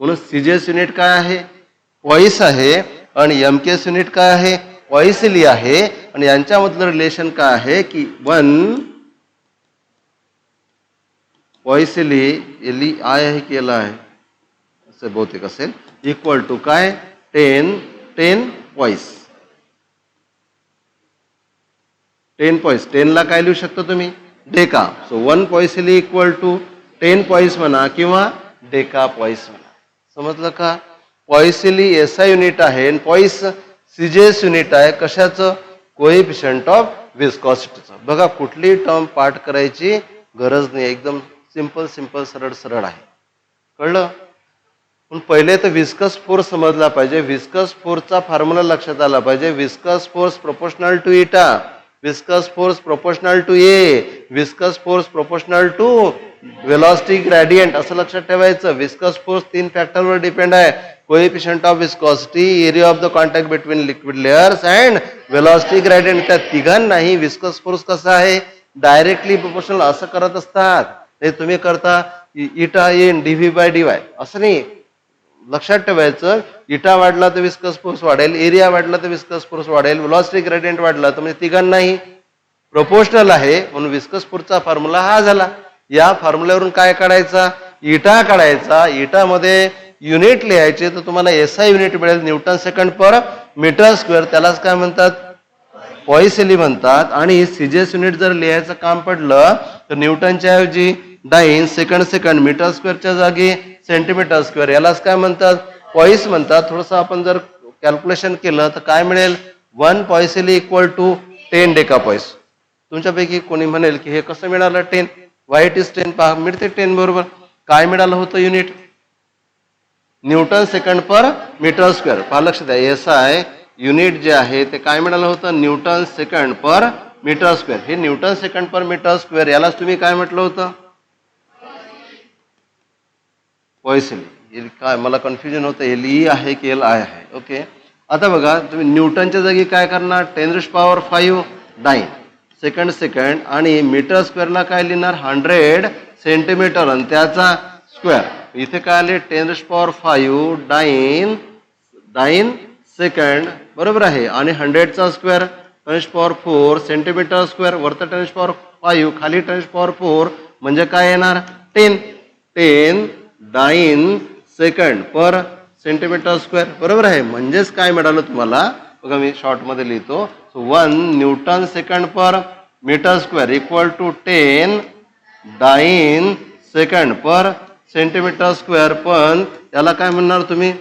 म्हणून सीजीएस युनिट काय आहे? पॉइस आहे. आणि एमकेएस युनिट काय आहे? पॉइसिली आहे. आणि यांच्यामधलं रिलेशन काय आहे की 1 पॉइसिली, एल आय आहे की एल आहे असं बहुतेक असेल, इक्वल टू काय? 10 पॉइस. 10 पॉइस. 10 ला काय लिहू शकता तुम्ही? Deca. So 1 poiseuille equal to 10 poise म्हणा किंवा डेका पॉइस म्हणा. समजलं का? पॉइसिली एसआय युनिट आहे आणि पॉइस सीजीएस युनिट आहे. कशाचं? कोएफिशियंट ऑफ विस्कॉसिटीचं. बघा, कुठली टर्म पाठ करायची गरज नाही, एकदम सिंपल सरळ आहे. कळलं? पण पहिले तर विस्कस फोर्स समजला पाहिजे. विस्कस फोर्सचा फॉर्म्युला लक्षात आला पाहिजे. Viscous force proportional to eta, viscous force proportional to A, viscous force proportional to velocity gradient, असं लक्षात ठेवायचं. विस्कस फोर्स 3 फॅक्टरवर डिपेंड आहे. Coefficient of viscosity, area of the contact between liquid layers and velocity gradient. त्या तिघांनाही viscous force कसा आहे? Directly proportional असं करत असतात. हे तुम्ही करता इटा एन डीव्ही बाय डीवाय असं नाही. लक्षात ठेवायचं, इटा वाढला तर विस्कस फोर्स वाढेल, एरिया वाढला तर विस्कस फोर्स वाढेल, वेलॉसिटी ग्रेडियंट वाढला तर म्हणजे तिघांनाही प्रोपोर्शनल आहे. म्हणून विस्कस फोर्सचा फॉर्म्युला हा झाला. या फॉर्म्युल्यावरून काय काढायचा? इटा काढायचा. इटामध्ये युनिट लिहायचे, तर तुम्हाला एसआय युनिट मिळेल Newton second per metre square. त्यालाच काय म्हणतात? पॉइसिली म्हणतात. आणि सीजीएस युनिट जर लिहायचं काम पडलं तर न्यूटनच्या ऐवजी डाईन, सेकंड मीटर स्क्वेअरच्या जागी सेंटीमीटर स्क्वेअर. यालाच काय म्हणतात? पॉइस म्हणतात. थोडंसं आपण जर कॅल्क्युलेशन केलं तर काय मिळेल? 1 poiseuille equal to 10 deca poised. तुमच्यापैकी कोणी म्हणेल की हे कसं मिळालं 10? Why it is 10? पहा, मिळते 10 बरोबर. काय मिळालं होतं unit? Newton second per metre square. पहा, लक्ष द्या, एसआय युनिट जे आहे ते काय मिळालं होतं? Newton second per metre square. हे Newton second per metre square यालाच तुम्ही काय म्हटलं होतं? पॉइसिली. काय मला कन्फ्युजन होतं, एल ई आहे की एल आय आहे? ओके. आता बघा, तुम्ही न्यूटनच्या जागी काय करणार? 10⁵ डाईन, सेकंड. आणि मीटर स्क्वेअरला काय लिहिणार? 100 सेंटीमीटर आणि त्याचा स्क्वेअर. इथे काय आले? 10⁵ डाईन सेकंड, बरोबर आहे. आणि 100चा स्क्वेअर 10⁴ सेंटीमीटर स्क्वेअर. वरतं 10⁵, खाली 10⁴, म्हणजे काय येणार? 10 dyne second per centimetre square, बरोबर आहे. म्हणजेच काय मिळालं तुम्हाला? बघा, मी शॉर्ट मध्ये लिहितो. So 1 newton second per metre square equal to 10 dyne second per centimetre square. पण याला काय म्हणणार तुम्ही?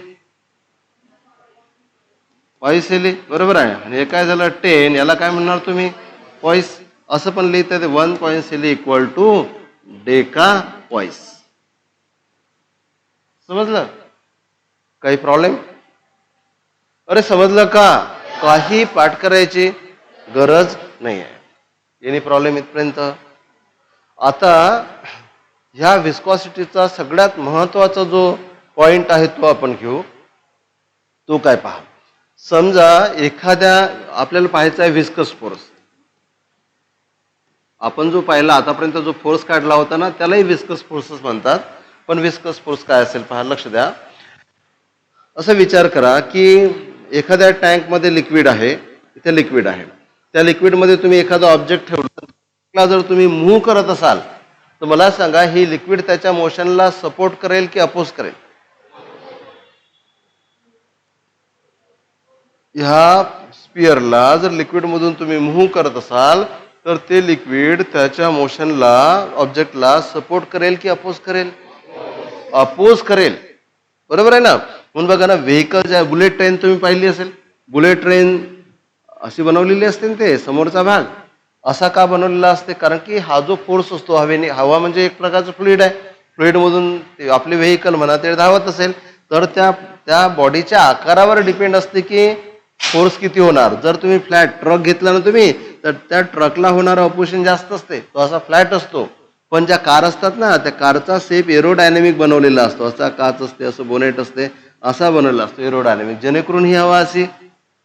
पॉइसिली, बरोबर आहे. आणि हे काय झालं? 10. याला काय म्हणणार तुम्ही? पॉइस. असं पण लिहितं ते 1 poiseuille equal to deca poised. समजलं? काही प्रॉब्लेम? अरे समजलं का? काही पाठ करायची गरज नाही आहे. एनी प्रॉब्लेम इथपर्यंत? आता ह्या विस्कॉसिटीचा सगळ्यात महत्वाचा जो पॉइंट आहे तो आपण घेऊ. तो काय पहा. समजा एखाद्या आपल्याला पाहायचा आहे विस्कस फोर्स. आपण जो पाहिला आतापर्यंत जो फोर्स काढला होता ना त्यालाही विस्कस फोर्सच म्हणतात. पण विस्कस फोर्स काय असेल पहा, लक्ष द्या. असं विचार करा की एखाद्या टँकमध्ये लिक्विड आहे, इथे लिक्विड आहे. त्या लिक्विडमध्ये तुम्ही एखादा ऑब्जेक्ट ठेवला, जर तुम्ही मूव्ह करत असाल तर मला सांगा ही लिक्विड त्याच्या मोशनला सपोर्ट करेल की अपोज करेल? ह्या स्पिअरला जर लिक्विडमधून तुम्ही मूव्ह करत असाल तर ते लिक्विड त्याच्या मोशनला ऑब्जेक्टला सपोर्ट करेल की अपोज करेल? अपोज करेल. बरोबर आहे ना. म्हणून बघा ना, व्हेकल जे बुलेट ट्रेन तुम्ही पाहिली असेल. बुलेट ट्रेन अशी बनवलेली असते ना, ते समोरचा भाग असा का बनवलेला असते? कारण की हा जो फोर्स असतो हवेने, हवा म्हणजे एक प्रकारचं फ्लुइड आहे. फ्लुइडमधून आपले व्हेकल म्हणा ते धावत असेल तर त्या बॉडीच्या आकारावर डिपेंड असते की फोर्स किती होणार. जर तुम्ही फ्लॅट ट्रक घेतला ना तुम्ही, तर त्या ट्रकला होणारं अपोजिशन जास्त असते, तो असा फ्लॅट असतो. पण ज्या कार असतात ना त्या कारचा शेप एरोडायनेमिक बनवलेला असतो. असा काच असते, असं बोनेट असते, असा बनवलेला असतो एरोडायनेमिक, जेणेकरून ही हवा अशी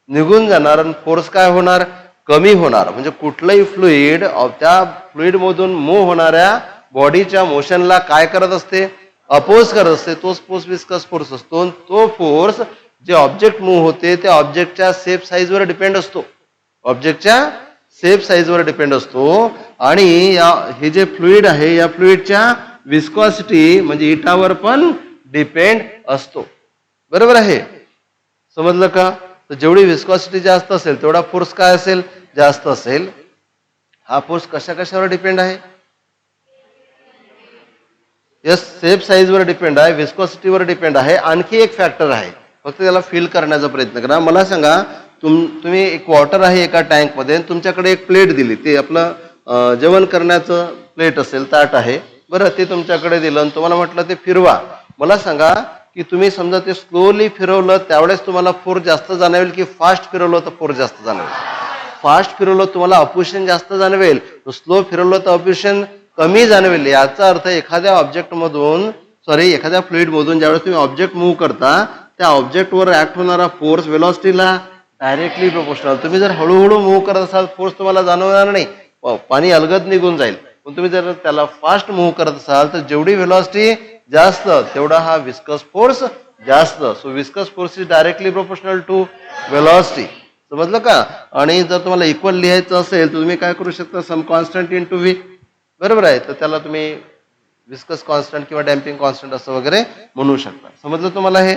निघून जाणार आणि फोर्स काय होणार? कमी होणार. म्हणजे कुठलंही फ्लुइड त्या फ्लुइडमधून मूव्ह होणाऱ्या बॉडीच्या मोशनला काय करत असते? अपोज करत असते. तोच फोर्स विस्कस फोर्स असतो. तो फोर्स जे ऑब्जेक्ट मूव्ह होते त्या ऑब्जेक्टच्या शेप साईजवर डिपेंड असतो. ऑब्जेक्टच्या शेप साईजवर डिपेंड असतो. आणि हे जे फ्लुइड आहे या फ्लुइडच्या विस्कॉसिटी म्हणजे इटावर पण डिपेंड असतो. बरोबर आहे, समजलं का? तर जेवढी विस्कॉसिटी जास्त असेल तेवढा फोर्स काय असेल? जास्त असेल. हा फोर्स कशा कशावर डिपेंड आहे? यस, शेप साईजवर डिपेंड आहे, विस्कॉसिटीवर डिपेंड आहे. आणखी एक फॅक्टर आहे, फक्त त्याला फील करण्याचा प्रयत्न करा. मला सांगा, तुम्ही एक वॉटर आहे एका टँकमध्ये, तुमच्याकडे एक प्लेट दिली, ते आपलं जेवण करण्याचं प्लेट असेल, ताट आहे, बरं, ते तुमच्याकडे दिलं आणि तुम्हाला म्हटलं ते फिरवा. मला सांगा की तुम्ही समजा ते स्लोली फिरवलं त्यावेळेस तुम्हाला फोर्स जास्त जाणवेल की फास्ट फिरवलं तर फोर्स जास्त जाणवेल? फास्ट फिरवलं तुम्हाला अपोजिशन जास्त जाणवेल, स्लो फिरवलं तर अपोजिशन कमी जाणवेल. याचा अर्थ एखाद्या एखाद्या फ्लुइडमधून ज्यावेळेस तुम्ही ऑब्जेक्ट मूव्ह करता त्या ऑब्जेक्टवर ऍक्ट होणारा फोर्स व्हेलॉसिटीला डायरेक्टली प्रोपोर्शनल. तुम्ही जर हळूहळू मूव्ह करत असाल फोर्स तुम्हाला जाणवणार नाही, पाणी अलगद निघून जाईल. पण तुम्ही जर त्याला फास्ट मूव्ह करत असाल तर जेवढी व्हेलॉसिटी जास्त तेवढा हा विस्कस फोर्स जास्त. So viscous force is directly proportional to velocity. समजलं का? आणि जर तुम्हाला इक्वल लिहायचं असेल तर तुम्ही काय करू शकता? सम कॉन्स्टंट इंटू व्ही. बरोबर आहे, तर त्याला तुम्ही विस्कस कॉन्स्टंट किंवा डॅम्पिंग कॉन्स्टंट असं वगैरे म्हणू शकता. समजलं तुम्हाला हे?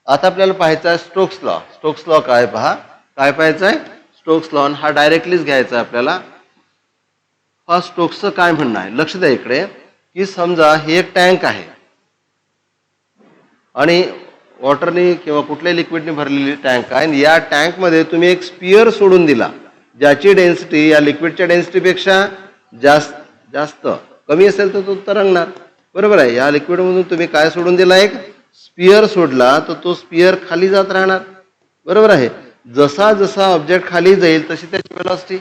आता आपल्याला पाहायचं आहे स्टोक्स लॉ. स्टोक्स लॉ काय पहा, काय पाहायचं आहे? Stokes law. हा डायरेक्टलीच घ्यायचा आहे आपल्याला. हा स्टोक्सचं काय म्हणणं आहे लक्ष द्या इकडे, की समजा ही एक टँक आहे आणि वॉटरनी किंवा कुठल्याही लिक्विडनी भरलेली टँक आहे. आणि या टँकमध्ये तुम्ही एक स्पियर सोडून दिला ज्याची डेन्सिटी या लिक्विडच्या डेन्सिटीपेक्षा जास्त कमी असेल तर तो तरंगणार. बरोबर आहे. या लिक्विडमधून तुम्ही काय सोडून दिला? एक स्पियर सोडला तर तो स्पियर खाली जात राहणार. बरोबर आहे. जसा जसा ऑब्जेक्ट खाली जाईल तशी त्याची व्हेलॉसिटी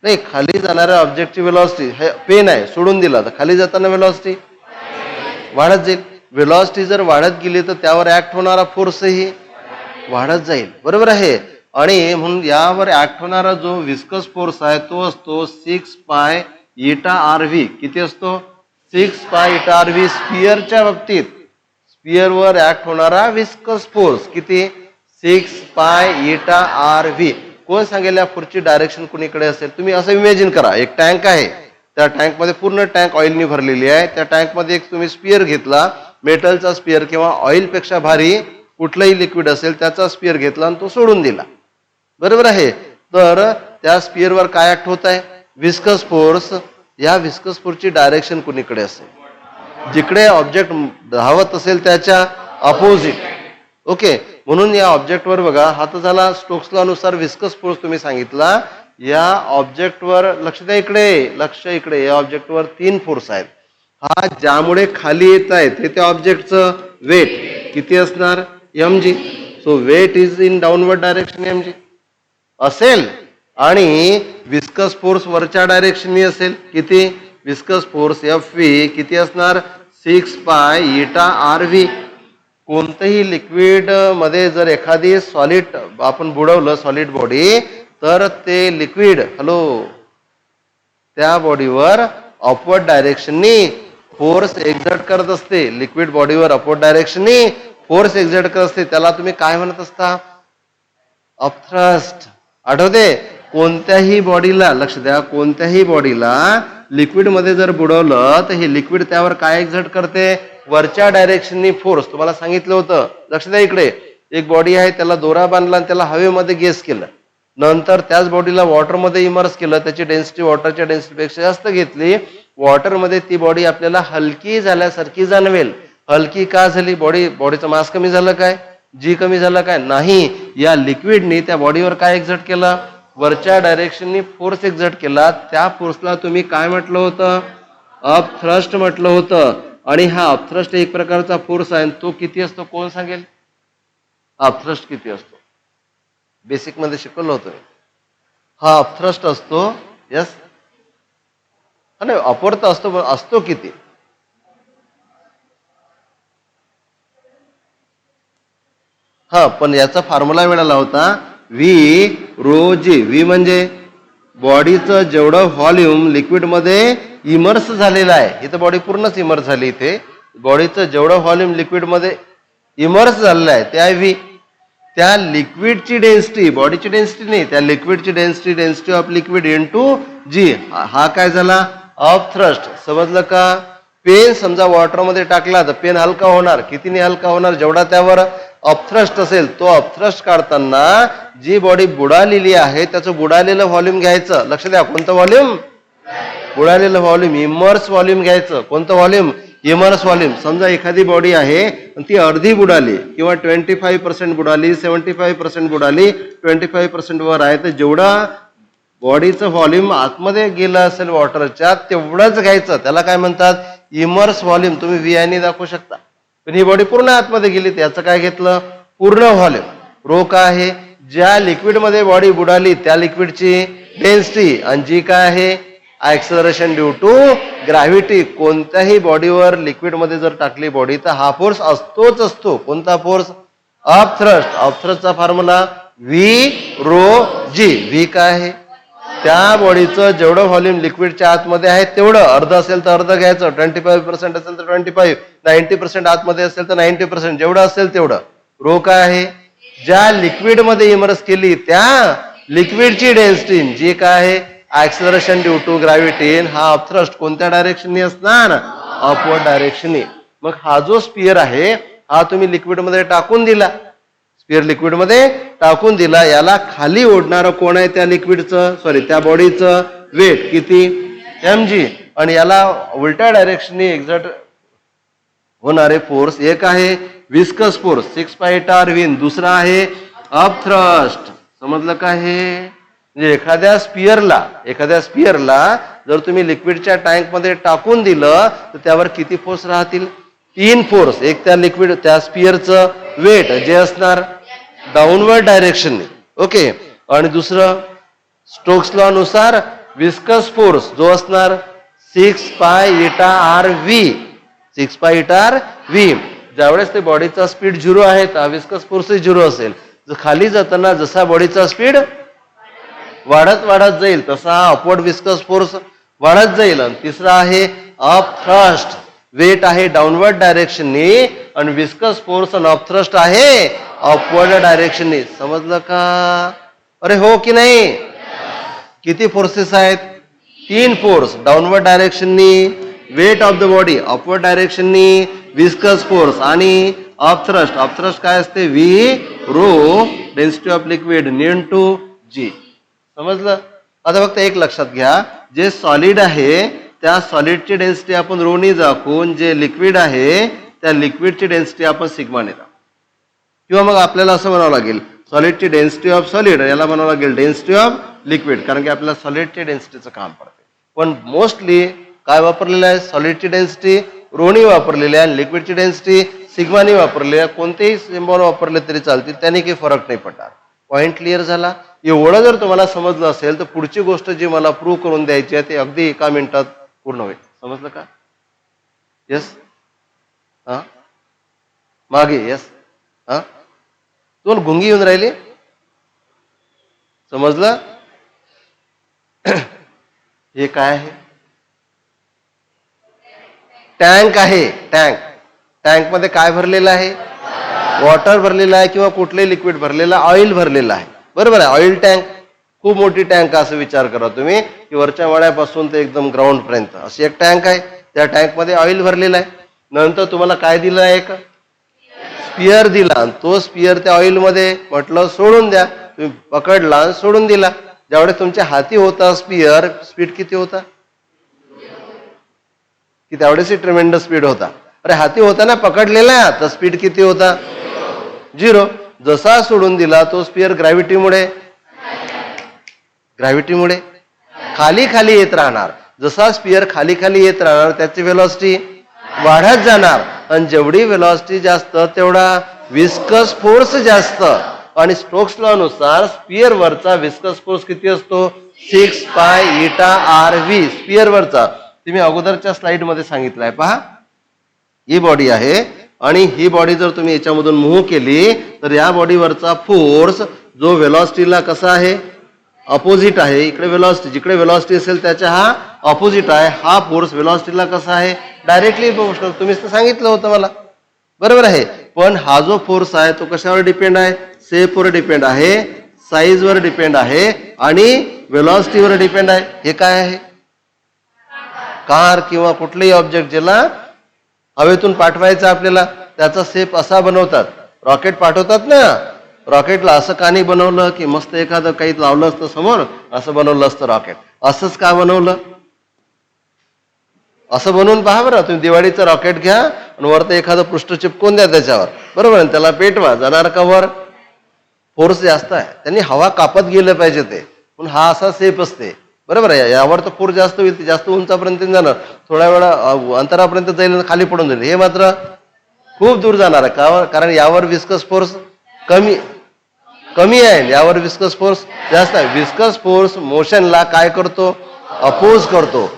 नाही, खाली जाणाऱ्या ऑब्जेक्टची व्हेलॉसिटी, हे पेन आहे सोडून दिला तर खाली जाताना व्हेलॉसिटी वाढत जाईल. व्हेलॉसिटी जर वाढत गेली तर त्यावर ऍक्ट होणारा फोर्सही वाढत जाईल. बरोबर आहे. आणि म्हणून यावर ऍक्ट होणारा जो विस्कस फोर्स आहे तो असतो 6 पाय इटा आर व्ही. किती असतो? 6 पाय इटा आर व्ही. स्पियरच्या बाबतीत स्पियरवर ऍक्ट होणारा विस्कस फोर्स किती? 6 पाय इटा आर व्ही. कोण सांगेल या फोर्सची डायरेक्शन कुणीकडे असेल? तुम्ही असं इमॅजिन करा, एक टँक आहे, त्या टँकमध्ये पूर्ण टँक ऑइलनी भरलेली आहे. त्या टँकमध्ये एक तुम्ही स्पियर घेतला, मेटलचा स्पियर किंवा ऑइलपेक्षा भारी कुठलंही लिक्विड असेल त्याचा स्पियर घेतला आणि तो सोडून दिला. बरोबर आहे. तर त्या स्पियरवर काय ऍक्ट होत आहे? Viscous force. या विस्कस फोर्सची डायरेक्शन कुणीकडे असेल? जिकडे ऑब्जेक्ट धावत असेल त्याच्या अपोजिट. ओके. म्हणून या ऑब्जेक्टवर बघा, हा तर झाला स्टोक्स लॉ नुसार विस्कस फोर्स तुम्ही सांगितला. या ऑब्जेक्टवर लक्ष द्या, इकडे लक्ष, इकडे या ऑब्जेक्टवर 3 फोर्स आहेत. हा ज्यामुळे खाली येत आहे ते त्या ऑब्जेक्टचं वेट किती असणार? mg. So weight is in downward direction mg. असेल आणि विस्कस फोर्स वरच्या डायरेक्शननी असेल. किती? विस्कस फोर्स एफ व्ही किती असणार? 6 पाय इटा आर व्ही. कोणतंही लिक्विड मध्ये जर एखादी सॉलिड आपण बुडवलं सॉलिड बॉडी तर ते लिक्विड त्या बॉडीवर अपवर्ड डायरेक्शननी फोर्स एक्झर्ट करत असते. लिक्विड बॉडीवर अपवर्ड डायरेक्शननी फोर्स एक्झर्ट करत असते. त्याला तुम्ही काय म्हणत असता? अपथ्रस्ट. आठवते? कोणत्याही बॉडीला, लक्ष द्या, कोणत्याही बॉडीला लिक्विड मध्ये जर बुडवलं तर हे लिक्विड त्यावर काय एक्झर्ट करते? वरच्या डायरेक्शननी फोर्स. तुम्हाला सांगितलं होतं, लक्ष द्या इकडे. एक बॉडी आहे, त्याला दोरा बांधला आणि त्याला हवेमध्ये गेस केलं, नंतर त्याच बॉडीला वॉटरमध्ये इमर्स केलं, त्याची डेन्सिटी वॉटरच्या डेन्सिटीपेक्षा जास्त घेतली, वॉटरमध्ये ती बॉडी आपल्याला हलकी झाल्यासारखी जाणवेल. हलकी का झाली? बॉडीचं मास कमी झालं काय? जी कमी झालं काय? नाही. या लिक्विडनी त्या बॉडीवर काय एक्झर्ट केलं? वरच्या डायरेक्शननी फोर्स एक्झर्ट केला. त्या फोर्सला तुम्ही काय म्हटलं होतं? अपथ्रस्ट म्हटलं होतं. आणि हा अपथ्रस्ट एक प्रकारचा फोर्स आहे. तो किती असतो कोण सांगेल? अपथ्रस्ट किती असतो? बेसिक मध्ये शिकवलं होतं. हा अपथ्रस्ट असतो. यस, आणि अपवर्त असतो किती? हा, पण याचा फॉर्म्युला मिळाला होता व्ही रो जी. व्ही म्हणजे बॉडीचं जेवढं व्हॉल्यूम लिक्विड मध्ये इमर्स झालेलं आहे, इथं बॉडी पूर्णच इमर्स झाली, इथे बॉडीचं जेवढं व्हॉल्यूम लिक्विड मध्ये इमर्स झालेलं आहे त्या व्ही, त्या लिक्विडची डेन्सिटी, बॉडीची डेन्सिटी नाही, त्या लिक्विडची डेन्सिटी ऑफ लिक्विड इनटू जी. हा काय झाला? अपथ्रस्ट. समजलं का? पेन समजा वॉटरमध्ये टाकला तर पेन हलका होणार. कितीने हलका होणार? जेवढा त्यावर अपथ्रस्ट असेल. तो अपथ्रस्ट काढताना जी बॉडी बुडालेली आहे त्याचं बुडालेलं व्हॉल्यूम घ्यायचं. लक्ष द्या, कोणतं व्हॉल्यूम? बुडालेलं व्हॉल्यूम, इमर्स व्हॉल्यूम घ्यायचं. कोणतं व्हॉल्यूम? Immerse volume. समजा एखादी बॉडी आहे आणि ती अर्धी बुडाली किंवा 25% बुडाली, 75% बुडाली, 25% वर आहे, तर जेवढा बॉडीचं व्हॉल्यूम आतमध्ये गेलं असेल वॉटरच्या तेवढंच घ्यायचं. त्याला काय म्हणतात? Immerse volume. तुम्ही व्हीआयने दाखवू शकता. पण ही बॉडी पूर्ण आतमध्ये गेली, त्याचं काय घेतलं? पूर्ण व्हॉल्यूम. रो काय आहे? ज्या लिक्विडमध्ये बॉडी बुडाली त्या लिक्विडची डेन्सिटी, आणि जी काय आहे? Acceleration due to gravity. कोणत्याही बॉडीवर लिक्विडमध्ये जर टाकली बॉडी तर हा फोर्स असतोच असतो. कोणता फोर्स? अपथ्रस्ट. अपथ्रस्टचा formula V rho G. V काय आहे? त्या बॉडीचं जेवढं व्हॉल्यूम लिक्विडच्या आतमध्ये आहे तेवढं. अर्ध असेल तर अर्ध घ्यायचं, 25% असेल तर 25, 90% आतमध्ये असेल तर 90%, जेवढं असेल तेवढं. रो काय आहे? ज्या लिक्विडमध्ये इमर्स केली त्या लिक्विडची डेन्सिटी, जी काय आहे? Acceleration due to gravity. हा अपथ्रस्ट कोणत्या डायरेक्शननी असणार? अपवर्ड डायरेक्शननी. मग हा जो स्पियर आहे हा तुम्ही लिक्विडमध्ये टाकून दिला, स्पियर लिक्विडमध्ये टाकून दिला, याला खाली ओढणारं कोण आहे? त्या लिक्विडचं, सॉरी त्या बॉडीचं वेट किती? mg. आणि याला उलट्या डायरेक्शननी एक्झर्ट होणारे फोर्स, एक आहे विस्कस फोर्स 6 पाय टार व्ही, दुसरा आहे अपथ्रस्ट. समजलं का? हे म्हणजे एखाद्या स्पियरला जर तुम्ही लिक्विडच्या टँक मध्ये टाकून दिलं तर त्यावर किती फोर्स राहतील? 3 फोर्स. एक त्या लिक्विड त्या स्पियरचं वेट जे असणार डाऊनवर्ड डायरेक्शनने, ओके, आणि दुसरं स्टोक्स लॉ नुसार विस्कस फोर्स जो असणार 6 pi eta r V. 6 pi eta r V. ज्यावेळेस ते बॉडीचा स्पीड 0 आहे तर विस्कस फोर्स 0 असेल. खाली जाताना जसा बॉडीचा स्पीड वाढत जाईल तसा अपवर्ड विस्कस फोर्स वाढत जाईल. आणि तिसरा आहे अपथ्रस्ट. वेट आहे डाऊनवर्ड डायरेक्शननी आणि विस्कस फोर्स आणि अपथ्रस्ट आहे अपवर्ड डायरेक्शननी. समजलं का? अरे हो की नाही? किती फोर्सेस आहेत? 3 फोर्स. डाऊनवर्ड डायरेक्शननी weight of the body, upward डायरेक्शननी विस्कस फोर्स आणि अपथ्रस्ट. अपथ्रस्ट काय असते? V rho density of liquid into G. समजलं? आता फक्त एक लक्षात घ्या, जे सॉलिड आहे त्या सॉलिडची डेन्सिटी आपण रोनी दाखवून, जे लिक्विड आहे त्या लिक्विडची डेन्सिटी आपण सिग्माने दाखवू. किंवा मग आपल्याला असं म्हणावं लागेल सॉलिडची डेन्सिटी ऑफ सॉलिड, याला म्हणावं लागेल डेन्सिटी ऑफ लिक्विड, कारण की आपल्याला सॉलिडची डेन्सिटीचं काम पडते. पण मोस्टली काय वापरलेलं आहे? सॉलिडची डेन्सिटी रोनी वापरलेली आहे आणि लिक्विडची डेन्सिटी सिग्मानी वापरलेली आहे. कोणतेही सिम्बॉल वापरले तरी चालतील, त्याने काही फरक नाही पडणार. पॉइंट क्लिअर झाला? एवढं जर तुम्हाला समजलं असेल तर पुढची गोष्ट जी मला प्रूव्ह करून द्यायची आहे ते अगदी 1 मिनिटात पूर्ण होईल. समजलं का? येस. हा मागे. येस. हा तुम्हाला गुंगी येऊन राहिली? समजलं? हे काय आहे? टँक आहे. टँक मध्ये काय भरलेलं आहे? वॉटर भरलेलं आहे किंवा कुठलंही लिक्विड भरलेलं, ऑइल भरलेलं आहे. बरोबर आहे. ऑइल टँक खूप मोठी टँक असं विचार करा तुम्ही की वरच्या माळ्यापासून ते एकदम ग्राउंड पर्यंत अशी एक टँक आहे. त्या टँक मध्ये ऑइल भरलेलं आहे. नंतर तुम्हाला काय दिलं आहे? एक स्पियर दिला. तो स्पियर त्या ऑइल मध्ये म्हटलं सोडून द्या. तुम्ही पकडला सोडून दिला. ज्यावेळेस तुमच्या हाती होता स्पियर, स्पीड किती होता? की त्यावेळेस ट्रिमेंडस स्पीड होता. अरे हाती होता ना पकडलेला, तर स्पीड किती होता? 0. जसा सोडून दिला तो स्पियर ग्रॅव्हिटीमुळे खाली खाली येत राहणार. जसा स्पियर खाली खाली येत राहणार त्याची व्हेलॉसिटी वाढत जाणार आणि जेवढी व्हेलॉसिटी जास्त तेवढा विस्कस फोर्स जास्त. आणि स्टोक्स लॉ नुसार स्पियर वरचा विस्कस फोर्स किती असतो? 6 पाय इटा RV स्पियर वरचा. तुम्ही अगोदरच्या स्लाइड मध्ये सांगितलंय पहा. ही बॉडी आहे आणि ही बॉडी जर तुम्ही याच्यामधून मूव्ह केली तर या बॉडीवरचा फोर्स जो व्हेलॉसिटीला कसा आहे? अपोजिट आहे. इकडे व्हेलॉसिटी, जिकडे व्हेलॉसिटी असेल त्याच्या हा अपोजिट आहे. हा फोर्स व्हेलॉसिटीला कसा आहे? Directly proportional. तुम्हीच तर सांगितलं होतं मला. बरोबर आहे. पण हा जो फोर्स आहे तो कशावर डिपेंड आहे? शेपवर डिपेंड आहे, साईजवर डिपेंड आहे आणि व्हेलॉसिटीवर डिपेंड आहे. हे काय आहे? कार किंवा कुठलेही ऑब्जेक्ट ज्याला हवेतून पाठवायचं आपल्याला त्याचा शेप असा बनवतात. रॉकेट पाठवतात ना, रॉकेटला असं का नाही बनवलं की मस्त एखादं काही लावलं असतं समोर, असं बनवलं असतं रॉकेट. असंच का बनवलं? असं बनवून पहा बरं. तुम्ही दिवाळीचं रॉकेट घ्या आणि वरतं एखादं पृष्ठ चिपकून द्या त्याच्यावर. बरोबर. त्याला पेटवा. जाणार का वर? फोर्स जास्त आहे. त्यांनी हवा कापत गेलं पाहिजे ते. पण हा असा शेप असते. बरोबर आहे. यावर तर फोर्स जास्त होईल, जास्त उंचापर्यंत जाणार, थोड्या वेळा अंतरापर्यंत जाईल, खाली पडून जाईल. हे मात्र खूप दूर जाणार आहे. का? कारण यावर विस्कस फोर्स कमी आहे, यावर विस्कस फोर्स जास्त आहे. विस्कस फोर्स मोशनला काय करतो? अपोज करतो.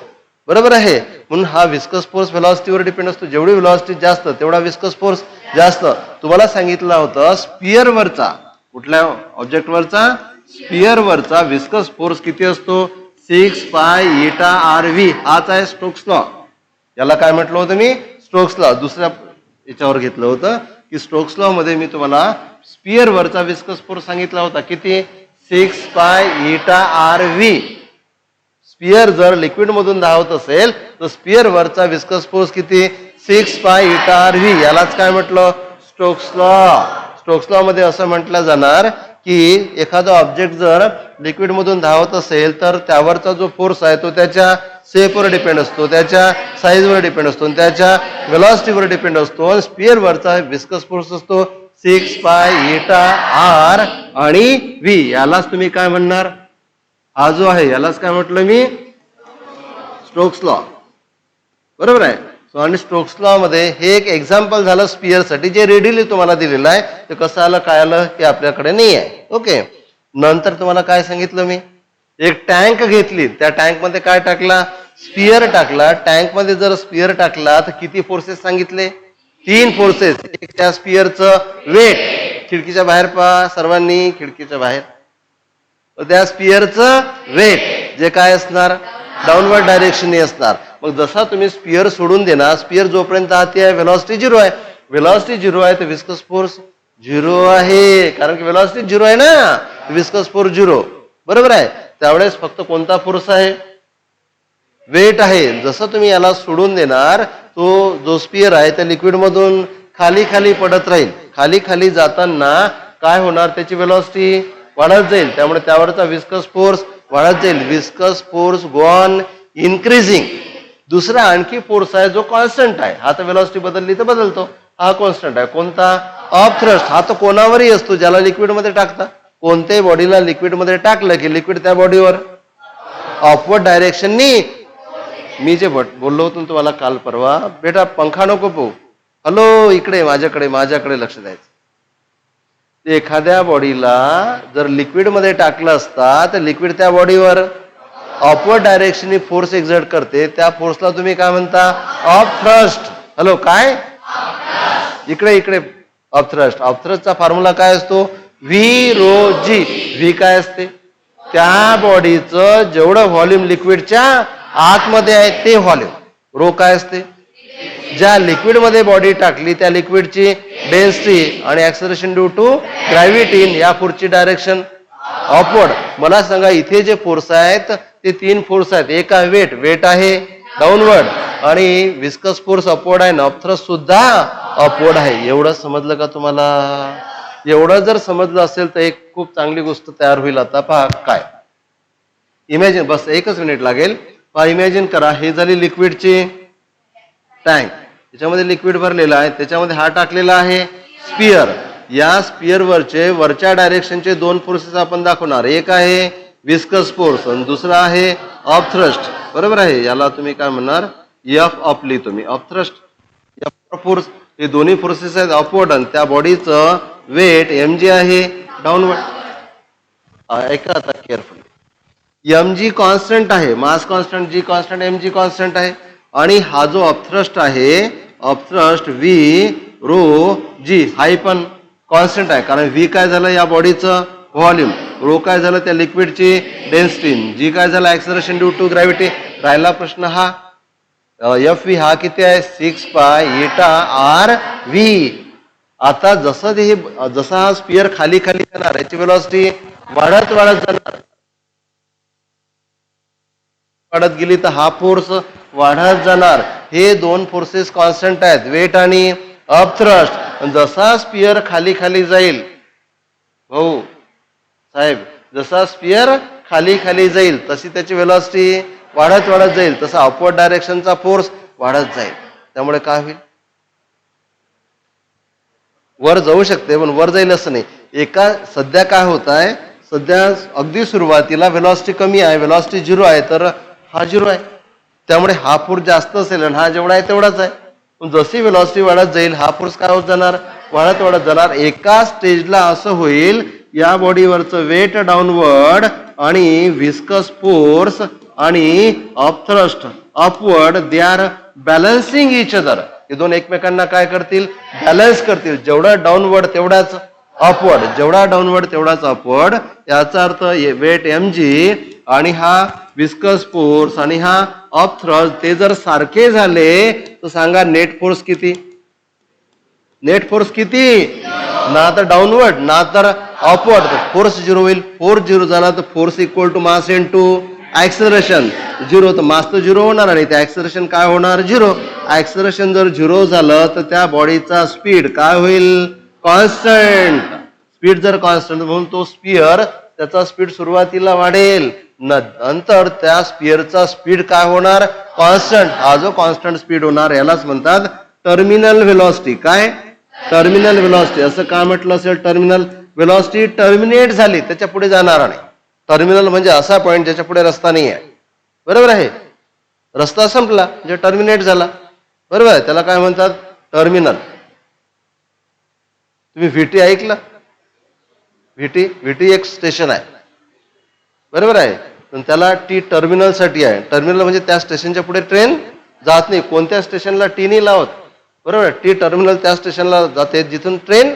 बरोबर आहे. म्हणून हा विस्कस फोर्स व्हेलॉसिटीवर डिपेंड असतो. जेवढी व्हेलॉसिटी जास्त तेवढा विस्कस फोर्स जास्त. तुम्हाला सांगितलं होतं स्पियरवरचा, कुठल्या ऑब्जेक्टवरचा? स्पियरवरचा विस्कस फोर्स किती असतो? 6 पाय इटा RV. हाच आहे स्टोक्स लॉ. याला काय म्हटलं होतं मी? Stokes law. दुसऱ्या याच्यावर घेतलं होतं की स्टोक्स लॉ मध्ये मी तुम्हाला स्पियर वरचा विस्कस फोर्स सांगितला होता. किती? 6 पाय इटा RV. स्पियर जर लिक्विड मधून धावत असेल तर स्पियर वरचा विस्कस फोर्स किती? 6 पाय इटा RV. यालाच काय म्हटलं? Stokes law. स्टोक्स लॉ मध्ये असं म्हटलं जाणार की एखादा ऑब्जेक्ट जर लिक्विड मधून धावत असेल तर त्यावरचा जो फोर्स आहे तो त्याच्या शेपवर डिपेंड असतो, त्याच्या साईजवर डिपेंड असतो, त्याच्या व्हेलॉसिटीवर डिपेंड असतो. स्पियर वरचा विस्कस फोर्स असतो 6 पाय इटा R आणि V. यालाच तुम्ही काय म्हणणार? हा जो आहे यालाच काय म्हटलं मी? Stokes law. बरोबर आहे. आणि स्टोक्स लॉ मध्ये हे एक एक्झाम्पल झालं स्पियरसाठी, जे रेडीली तुम्हाला दिलेलं आहे. ते कसं आलं काय आलं हे आपल्याकडे नाही आहे. ओके. नंतर तुम्हाला काय सांगितलं मी? एक टँक घेतली, त्या टँक मध्ये काय टाकला? स्पियर टाकला. टँक मध्ये जर स्पियर टाकला तर किती फोर्सेस सांगितले? 3 फोर्सेस. एक त्या स्पियरचं वेट. खिडकीच्या बाहेर पहा सर्वांनी, खिडकीच्या बाहेर. त्या स्पियरचं वेट जे काय असणार? डाऊनवर्ड डायरेक्शनने असणार. मग जसा तुम्ही स्पियर सोडून देणार, स्पियर जोपर्यंत आती आहे व्हेलॉसिटी 0 आहे. व्हेलॉसिटी 0 आहे तर विस्कस फोर्स 0 आहे. कारण की व्हेलॉसिटी 0 आहे ना, विस्कस फोर्स 0. बरोबर आहे. त्यावेळेस फक्त कोणता फोर्स आहे? वेट आहे. जसं तुम्ही याला सोडून देणार तो जो स्पियर आहे त्या लिक्विड मधून खाली खाली पडत राहील. खाली खाली जाताना काय होणार? त्याची व्हेलॉसिटी वाढत जाईल. त्यामुळे त्यावरचा विस्कस फोर्स वाढत जाईल. Viscous force go on increasing. दुसरा आणखी फोर्स आहे जो कॉन्स्टंट आहे. हा तर व्हेलॉसिटी बदलली तर बदलतो. हा कॉन्स्टंट आहे. कोणता? Of thrust. हा तर कोणावरही असतो, ज्याला लिक्विड मध्ये टाकता. कोणत्याही बॉडीला लिक्विड मध्ये टाकलं की लिक्विड त्या बॉडीवर ऑफवर्ड डायरेक्शननी. मी जे बोललो होतो तुम्हाला काल परवा, बेटा पंखा नको पाहू, हॅलो इकडे माझ्याकडे लक्ष द्यायचं. एखाद्या बॉडीला जर लिक्विडमध्ये टाकलं असता तर लिक्विड त्या बॉडीवर अपवर्ड डायरेक्शननी फोर्स एक्झर्ट करते. त्या फोर्सला तुम्ही काय म्हणता? अपथ्रस्ट. हॅलो, काय? इकडे इकडे अपथ्रस्ट. अपथ्रस्टचा फॉर्म्युला काय असतो? V rho G. व्ही काय असते? त्या बॉडीचं जेवढं व्हॉल्यूम लिक्विडच्या आतमध्ये आहे ते व्हॉल्यूम. रो काय असते? ज्या लिक्विडमध्ये बॉडी टाकली त्या लिक्विडची डेन्सिटी आणि acceleration due to gravity in या फोर्सची डायरेक्शन अपवर्ड. मला सांगा इथे जे फोर्स आहेत ते 3 फोर्स आहेत. एक आहे वेट. वेट आहे डाऊनवर्ड आणि विस्कस फोर्स अपवर्ड आहे. अपथ्रस्ट सुद्धा अपवर्ड आहे. एवढं समजलं का तुम्हाला? एवढं जर समजलं असेल तर एक खूप चांगली गोष्ट तयार होईल. आता पहा काय. इमॅजिन, बस एकच मिनिट लागेल. पहा, इमॅजिन करा, हे झाली लिक्विडची टँक. त्याच्यामध्ये लिक्विड भरलेलं आहे. त्याच्यामध्ये हा टाकलेला आहे स्पियर. या स्पियरवरचे वरच्या डायरेक्शनचे 2 फोर्सेस आपण दाखवणार. एक आहे विस्कस फोर्स आणि दुसरा आहे अपथ्रस्ट. बरोबर आहे. याला तुम्ही काय म्हणणार? एफ अप लिहितो मी. Upthrust, F force. हे दोन्ही फोर्सेस आहेत अपवर्ड आणि त्या बॉडीचं वेट एम जी आहे डाऊनवर्ड. ऐका आता केअरफुली. एम जी कॉन्स्टंट आहे, मास कॉन्स्टंट, जी कॉन्स्टंट, एम जी कॉन्स्टंट आहे. आणि हा जो अपथ्रस्ट आहे, अपथ्रस्ट व्ही रो जी, हाही पण कॉन्स्टंट आहे. कारण व्ही काय झालं? या बॉडीचं व्हॉल्यूम. रो काय झालं? त्या लिक्विडची डेन्सिटी. जी काय झालं? Acceleration due to gravity. राहिला प्रश्न हा एफ व्ही हा किती आहे? 6 पाय एटा आर व्ही. आता जसा हा स्पियर खाली खाली जाणार याची वेलॉसिटी वाढत वाढत जाणार. वाढत गेली तर हा फोर्स वाढत जाणार. हे 2 फोर्सेस कॉन्स्टंट आहेत, वेट आणि अपथ्रस्ट. जसा स्पियर खाली खाली जाईल, भाऊ साहेब, जसा स्पियर खाली खाली जाईल तशी त्याची वेलॉसिटी वाढत वाढत जाईल. तसा अपवर्ड डायरेक्शनचा फोर्स वाढत जाईल. त्यामुळे काय होईल? वर जाऊ शकते पण वर जाईल असं नाही. सध्या काय होत आहे? सध्या अगदी सुरुवातीला वेलॉसिटी कमी आहे, वेलॉसिटी 0 आहे, तर हा 0 आहे. त्यामुळे हा फोर्स जास्त असेल आणि हा जेवढा आहे तेवढाच आहे. पण जशी वेलॉसिटी वाढत जाईल हा फोर्स काय होत जाणार? वाढत वाढत जाणार. एका स्टेजला असं होईल, या बॉडीवरचं वेट डाऊनवर्ड आणि विस्कस फोर्स आणि upthrust upward, they are balancing each other. हे दोन एकमेकांना काय करतील? बॅलन्स करतील. जेवढा डाऊनवर्ड तेवढाच अपवर्ड, जेवढा डाऊनवर्ड तेवढाच अपवर्ड. याचा अर्थ वेट एम जी आणि हा विस्कस फोर्स आणि हा अपथ्रस्ट ते जर सारखे झाले तर सांगा नेट फोर्स किती? नेट फोर्स किती? ना तर डाऊनवर्ड ना तर अपवर्ड. फोर्स 0 होईल. फोर्स 0 झाला तर force equal to mass into acceleration. 0 तर मास तर 0 होणार आणि ते ऍक्सलरेशन काय होणार? 0. ऍक्सलरेशन जर 0 झालं तर त्या बॉडीचा स्पीड काय होईल? कॉन्स्टंट. स्पीड जर कॉन्स्टंट म्हणून तो स्पियर त्याचा स्पीड सुरुवातीला वाढेल, नंतर त्या स्पियरचा स्पीड काय होणार? कॉन्स्टंट. हा जो कॉन्स्टंट स्पीड होणार यालाच म्हणतात टर्मिनल व्हेलॉसिटी. काय? Terminal velocity. असं काय म्हटलं असेल? टर्मिनल व्हेलॉसिटी टर्मिनेट झाली, त्याच्या पुढे जाणार नाही. टर्मिनल म्हणजे असा पॉइंट ज्याच्या पुढे रस्ता नाही आहे. बरोबर आहे. रस्ता संपला म्हणजे टर्मिनेट झाला. बरोबर आहे. त्याला काय म्हणतात? टर्मिनल. तुम्ही व्हीटी ऐकलं? व्हीटी एक स्टेशन आहे. बरोबर आहे. पण त्याला टी टर्मिनल साठी आहे. टर्मिनल म्हणजे त्या स्टेशनच्या पुढे ट्रेन जात नाही. कोणत्या स्टेशनला टी नाही लावत. बरोबर आहे. टी टर्मिनल त्या स्टेशनला जाते जिथून ट्रेन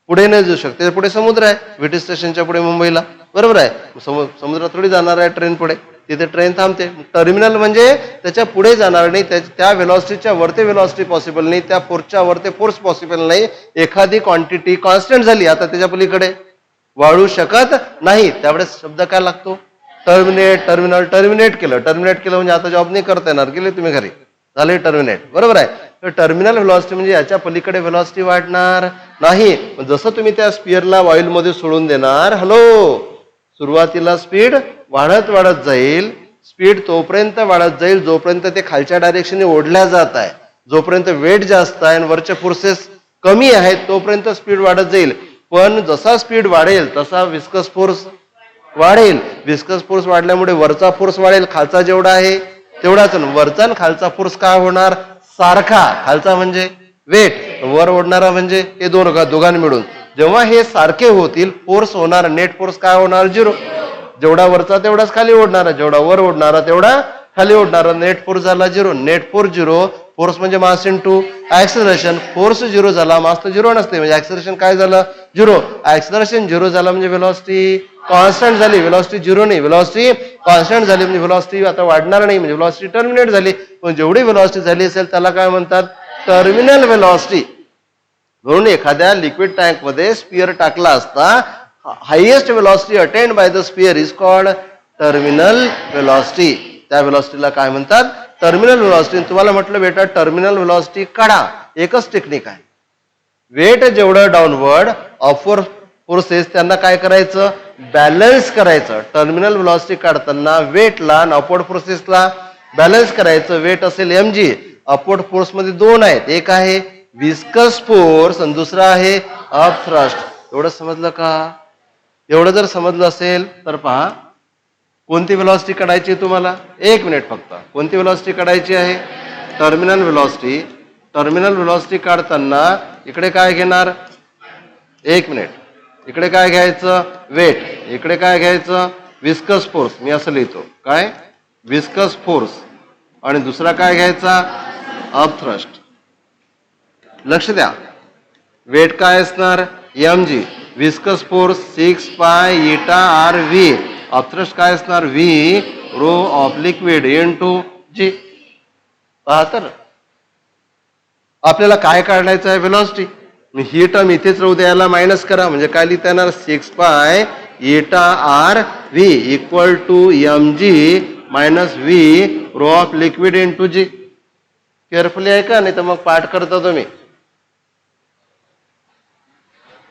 पुढे नाही जाऊ शकते. पुढे समुद्र आहे. व्हीटी स्टेशनच्या पुढे मुंबईला. बरोबर आहे. समुद्रात थोडी जाणार आहे ट्रेन पुढे, तिथे ट्रेन थांबते. टर्मिनल म्हणजे त्याच्या पुढे जाणार नाही, त्या व्हेलॉसिटीच्या वरते व्हेलॉसिटी पॉसिबल नाही, त्या फोर्सच्या वरते फोर्स पॉसिबल नाही. एखादी क्वांटिटी कॉन्स्टंट झाली आता त्याच्या पलीकडे वाढू शकत नाही. त्यावेळेस शब्द काय लागतो? टर्मिनेट. टर्मिनल. टर्मिनेट केलं. टर्मिनेट केलं म्हणजे आता जॉब नाही करता येणार, गेले तुम्ही घरी, झाले टर्मिनेट. बरोबर आहे. तर टर्मिनल व्हेलॉसिटी म्हणजे याच्या पलीकडे व्हेलॉसिटी वाढणार नाही. जसं तुम्ही त्या स्पियरला ऑइलमध्ये सोडून देणार, हॅलो, सुरुवातीला स्पीड वाढत वाढत जाईल. स्पीड तोपर्यंत वाढत जाईल जोपर्यंत ते खालच्या डायरेक्शनने ओढल्या जात आहे. जोपर्यंत वेट जास्त आहे आणि वरचे फोर्सेस कमी आहेत तोपर्यंत स्पीड वाढत जाईल. पण जसा स्पीड वाढेल तसा विस्कस फोर्स वाढेल. विस्कस फोर्स वाढल्यामुळे वरचा फोर्स वाढेल. खालचा जेवढा आहे तेवढाच. वरचा आणि खालचा फोर्स काय होणार? सारखा. खालचा म्हणजे वेट, वर ओढणारा म्हणजे हे दोघांनी मिळून. जेव्हा हे सारखे होतील फोर्स होणार, नेट फोर्स काय होणार? 0. जेवढा वरचा तेवढाच खाली ओढणारा, जेवढा वर ओढणारा तेवढा खाली ओढणारा, नेट फोर्स झाला 0. नेट फोर्स 0, फोर्स म्हणजे मास इंटू ऍक्सेलरेशन, फोर्स 0 झाला, मास तर 0 नसते म्हणजे ऍक्सेलरेशन काय झालं? 0. ऍक्सेलरेशन 0 झाला म्हणजे व्हेलॉसिटी कॉन्स्टंट झाली, व्हेलॉसिटी 0 नाही, व्हेलॉसिटी कॉन्स्टंट झाली म्हणजे व्हेलॉसिटी आता वाढणार नाही म्हणजे व्हेलॉसिटी टर्मिनेट झाली. पण जेवढी व्हेलॉसिटी झाली असेल त्याला काय म्हणतात? Terminal velocity. म्हणून एखाद्या लिक्विड टँक मध्ये स्पियर टाकला असता highest velocity attained by the sphere is called terminal velocity. त्या व्हेलॉसिटीला काय म्हणतात? Terminal velocity. तुम्हाला म्हटलं बेटा टर्मिनल व्हेलॉसिटी काढा, एकच टेक्निक आहे. वेट जेवढं डाऊनवर्ड अपवर्ड फोर्सेस त्यांना काय करायचं? बॅलन्स करायचं. टर्मिनल व्हेलॉसिटी काढताना वेटला आणि अपवर्ड फोर्सेसला बॅलन्स करायचं. वेट असेल mg, अपवर्ड फोर्स मध्ये 2 आहेत, एक आहे विस्कस फोर्स आणि दुसरा आहे अप थ्रस्ट. एवढं समजलं का? एवढं जर समजलं असेल तर पहा कोणती व्हेलॉसिटी काढायची तुम्हाला? 1 मिनिट फक्त. कोणती व्हेलॉसिटी काढायची आहे? Terminal velocity. टर्मिनल व्हेलॉसिटी काढताना इकडे काय घेणार? 1 मिनिट. इकडे काय घ्यायचं? वेट. इकडे काय घ्यायचं? Viscous force. मी असं लिहितो काय? Viscous force. आणि दुसरा काय घ्यायचा? Up thrust. लक्ष द्या, वेट काय असणार? mg. Viscous force 6 pi eta r V. Upthrust काय असणार? V rho of liquid into G. पहा तर आपल्याला काय काढायचं आहे? व्हेलॉसिटी. ही टर्म इथेच राहू द्यायला मायनस करा म्हणजे काय लिहिता येणार? 6 pi eta r v equal to mg minus v rho of liquid into g. Carefully आहे का? नाही तर मग पाठ करता तुम्ही.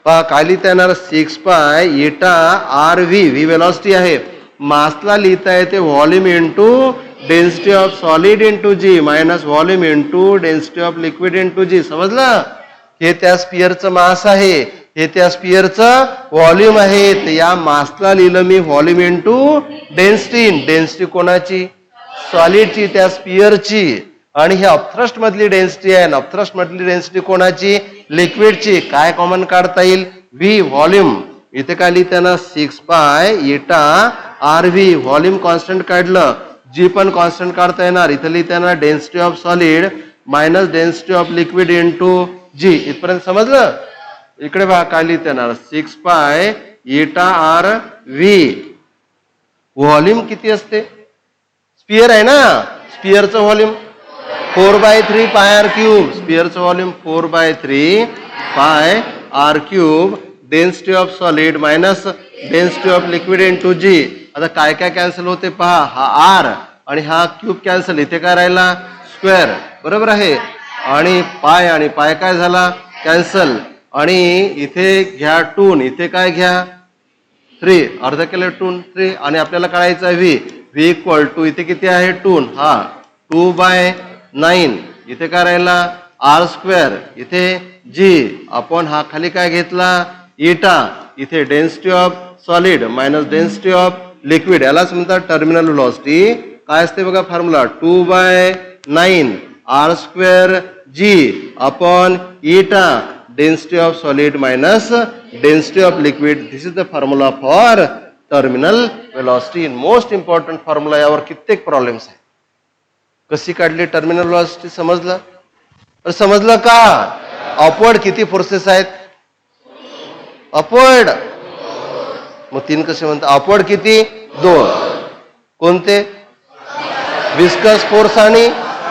पहा काय लिहिता येणार? 6 pi eta r V. V velocity आहे. मासला लिहिता येते volume into density of solid into G minus volume into density of liquid into G. समजलं? हे त्या स्पियरचं मास आहे, हे त्या स्पियरचं व्हॉल्यूम आहे. तर या मासला लिहिलं मी व्हॉल्यूम इंटू डेन्सिटी. डेन्सिटी कोणाची? सॉलिडची, त्या स्पियरची. आणि हे अपथ्रस्ट मधली डेन्सिटी आहे. अपथ्रस्ट मधली डेन्सिटी कोणाची? लिक्विडची. काय कॉमन काढता येईल? V volume. इथे काय लिहिताना? 6 pi eta r V. Volume constant काढलं, जी पण कॉन्स्टंट काढता येणार. इथे लिहिताना density of solid minus density of liquid into G. इथपर्यंत समजलं? इकडे पहा काय लिहिता येणार? 6 pi eta r V. Volume किती असते? स्पियर आहे ना, स्पियरचं volume 4/3 pi R cube. स्पियरचं volume 4/3 pi R cube. Density of solid minus density of liquid into G. आता काय काय कॅन्सल होते पहा. हा आर आणि हा क्यूब कॅन्सल. इथे काय राहिला? स्क्वेअर. बरोबर आहे. आणि पाय काय झाला? कॅन्सल. आणि इथे घ्या 2, इथे काय घ्या? 3. अर्ध केलं 2 3. आणि आपल्याला काढायचं आहे व्ही. व्ही इक्वल टू इथे किती आहे? 2. हा 2/9. इथे काय राहिला? R square. इथे जी आपण हा खाली काय घेतला? इटा. इथे density of solid minus density of liquid. यालाच म्हणतात टर्मिनल व्हेलॉसिटी. काय असते बघा formula? 2/9 r square g upon eta density of solid minus density of liquid. This is the formula for terminal velocity. Most important formula. यावर कित्येक problems आहेत. कशी काढली टर्मिनल व्हेलॉसिटी? समजलं? समजलं का? अपवर्ड किती फोर्सेस आहेत? अपवर्ड मग 3 कसे म्हणतात? अपवर्ड किती? 2. कोणते? विस्कस फोर्स आणि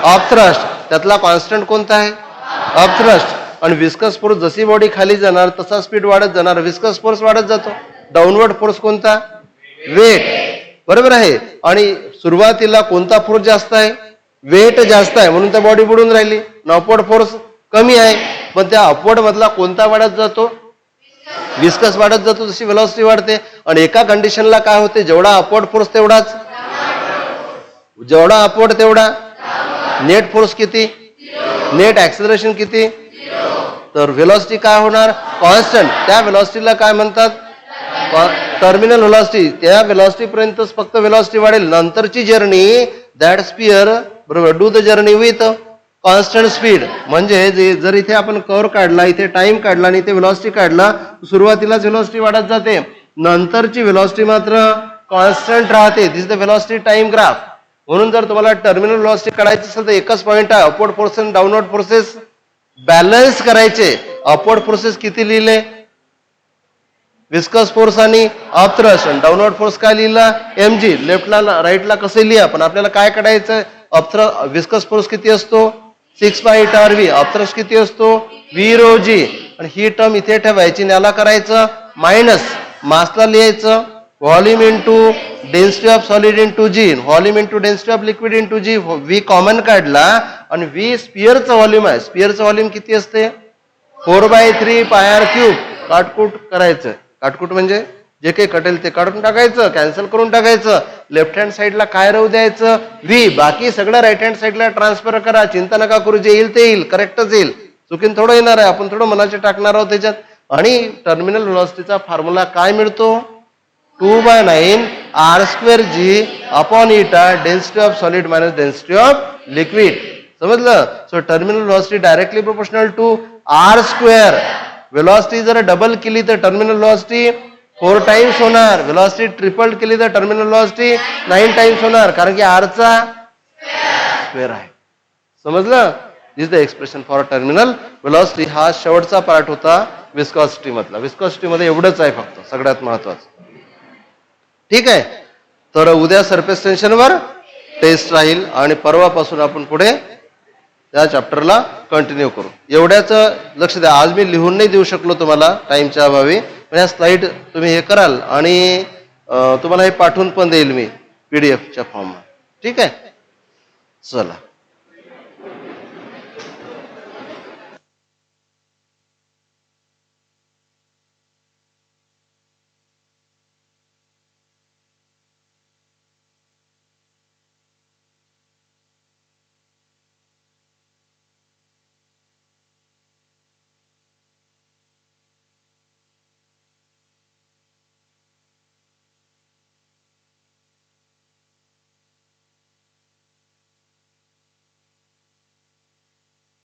अपथ्रस्ट. त्यातला कॉन्स्टंट कोणता आहे? अपथ्रस्ट. आणि विस्कस फोर्स जशी बॉडी खाली जाणार तसा स्पीड वाढत जाणार, विस्कस फोर्स वाढत जातो. डाऊनवर्ड फोर्स कोणता? वेट. बरोबर आहे. आणि सुरुवातीला कोणता फोर्स जास्त आहे? वेट जास्त आहे म्हणून त्या बॉडी बुडून राहिली. अपवर्ड फोर्स कमी आहे पण त्या अपवर्ड मधला कोणता वाढत जातो? विस्कस वाढत जातो. जशी व्हेलॉसिटी वाढते. आणि एका कंडिशनला काय होते? जेवढा अपवर्ड फोर्स तेवढाच, जेवढा अपवर्ड तेवढा नेट फोर्स किती? नेट ऍक्सेलरेशन किती? तर व्हेलॉसिटी काय होणार? कॉन्स्टंट. त्या व्हेलॉसिटीला काय म्हणतात? Terminal velocity. त्या व्हेलॉसिटी पर्यंतच फक्त व्हेलॉसिटी वाढेल. नंतरची जर्नी दॅट स्पियर बरोबर do the journey with constant speed म्हणजे जर इथे आपण कर्व काढला, इथे टाइम काढला आणि इथे व्हेलॉसिटी काढला, सुरुवातीलाच व्हेलॉसिटी वाढत जाते, नंतरची व्हेलॉसिटी मात्र कॉन्स्टंट राहते. दिस द व्हेलॉसिटी टाइम ग्राफ. म्हणून जर तुम्हाला टर्मिनल व्हेलॉसिटी काढायची असेल तर एकच पॉईंट आहे, अपवर्ड फोर्सेस आणि डाऊनवर्ड फोर्सेस बॅलन्स करायचे. अपवर्ड फोर्सेस किती लिहिले? विस्कस फोर्स आणि अपथ्रस्ट. आणि डाऊनवर्ड फोर्स काय लिहिला? mg. लेफ्टला राईटला कसे लिहा, पण आपल्याला काय काढायचं? विस्कस फोर्स किती असतो? 6π8RV. अपथ्रस्ट किती असतो? v rho g. आणि ही टर्म इथे ठेवायची आणि याला करायचं मायनस, मासला लिहायचं volume into density of solid into g. Volume into density of liquid into g. V common काढला आणि व्ही स्पिअरचं व्हॉल्यूम आहे. स्पिअरचं व्हॉल्यूम किती असते? 4/3πr³. काटकूट करायचं. काटकूट म्हणजे जे काही कटेल ते काढून टाकायचं, कॅन्सल करून टाकायचं. लेफ्ट हँड साईडला काय राहू द्यायचं? व्ही. बाकी सगळं राईट हँड साईडला ट्रान्सफर करा. चिंता नका करू, जे येईल ते येईल, करेक्टच येईल. चुकीन थोडं येणार आहे, आपण थोडं मनाचे टाकणार आहोत त्याच्यात. आणि टर्मिनल व्हेलॉसिटीचा फॉर्म्युला काय मिळतो? 2/9 r²g upon eta density of solid minus density of liquid. समजलं? So terminal velocity directly proportional to r². Velocity जर डबल केली तर टर्मिनल व्हेलॉसिटी 4 टाइम्स होणार. व्हेलॉसिटी ट्रिपल केली तर टर्मिनल व्हेलॉसिटी 9 टाइम्स होणार, कारण की r चा स्क्वेअर आहे. समजलं? This the expression for terminal velocity. हा शेवटचा पार्ट होता विस्कॉसिटी मधला. विस्कॉसिटी मध्ये एवढंच आहे फक्त सगळ्यात महत्वाचं. ठीक आहे. तर उद्या सरफेस टेन्शनवर टेस्ट राहील आणि परवापासून आपण पुढे त्या चॅप्टरला कंटिन्यू करू. एवढ्याच लक्ष द्या. आज मी लिहून नाही देऊ शकलो तुम्हाला टाइमच्या अभावी, पण या स्लाइड तुम्ही हे कराल आणि तुम्हाला हे पाठवून पण देईल मी PDF च्या फॉर्मवर. ठीक आहे. चला.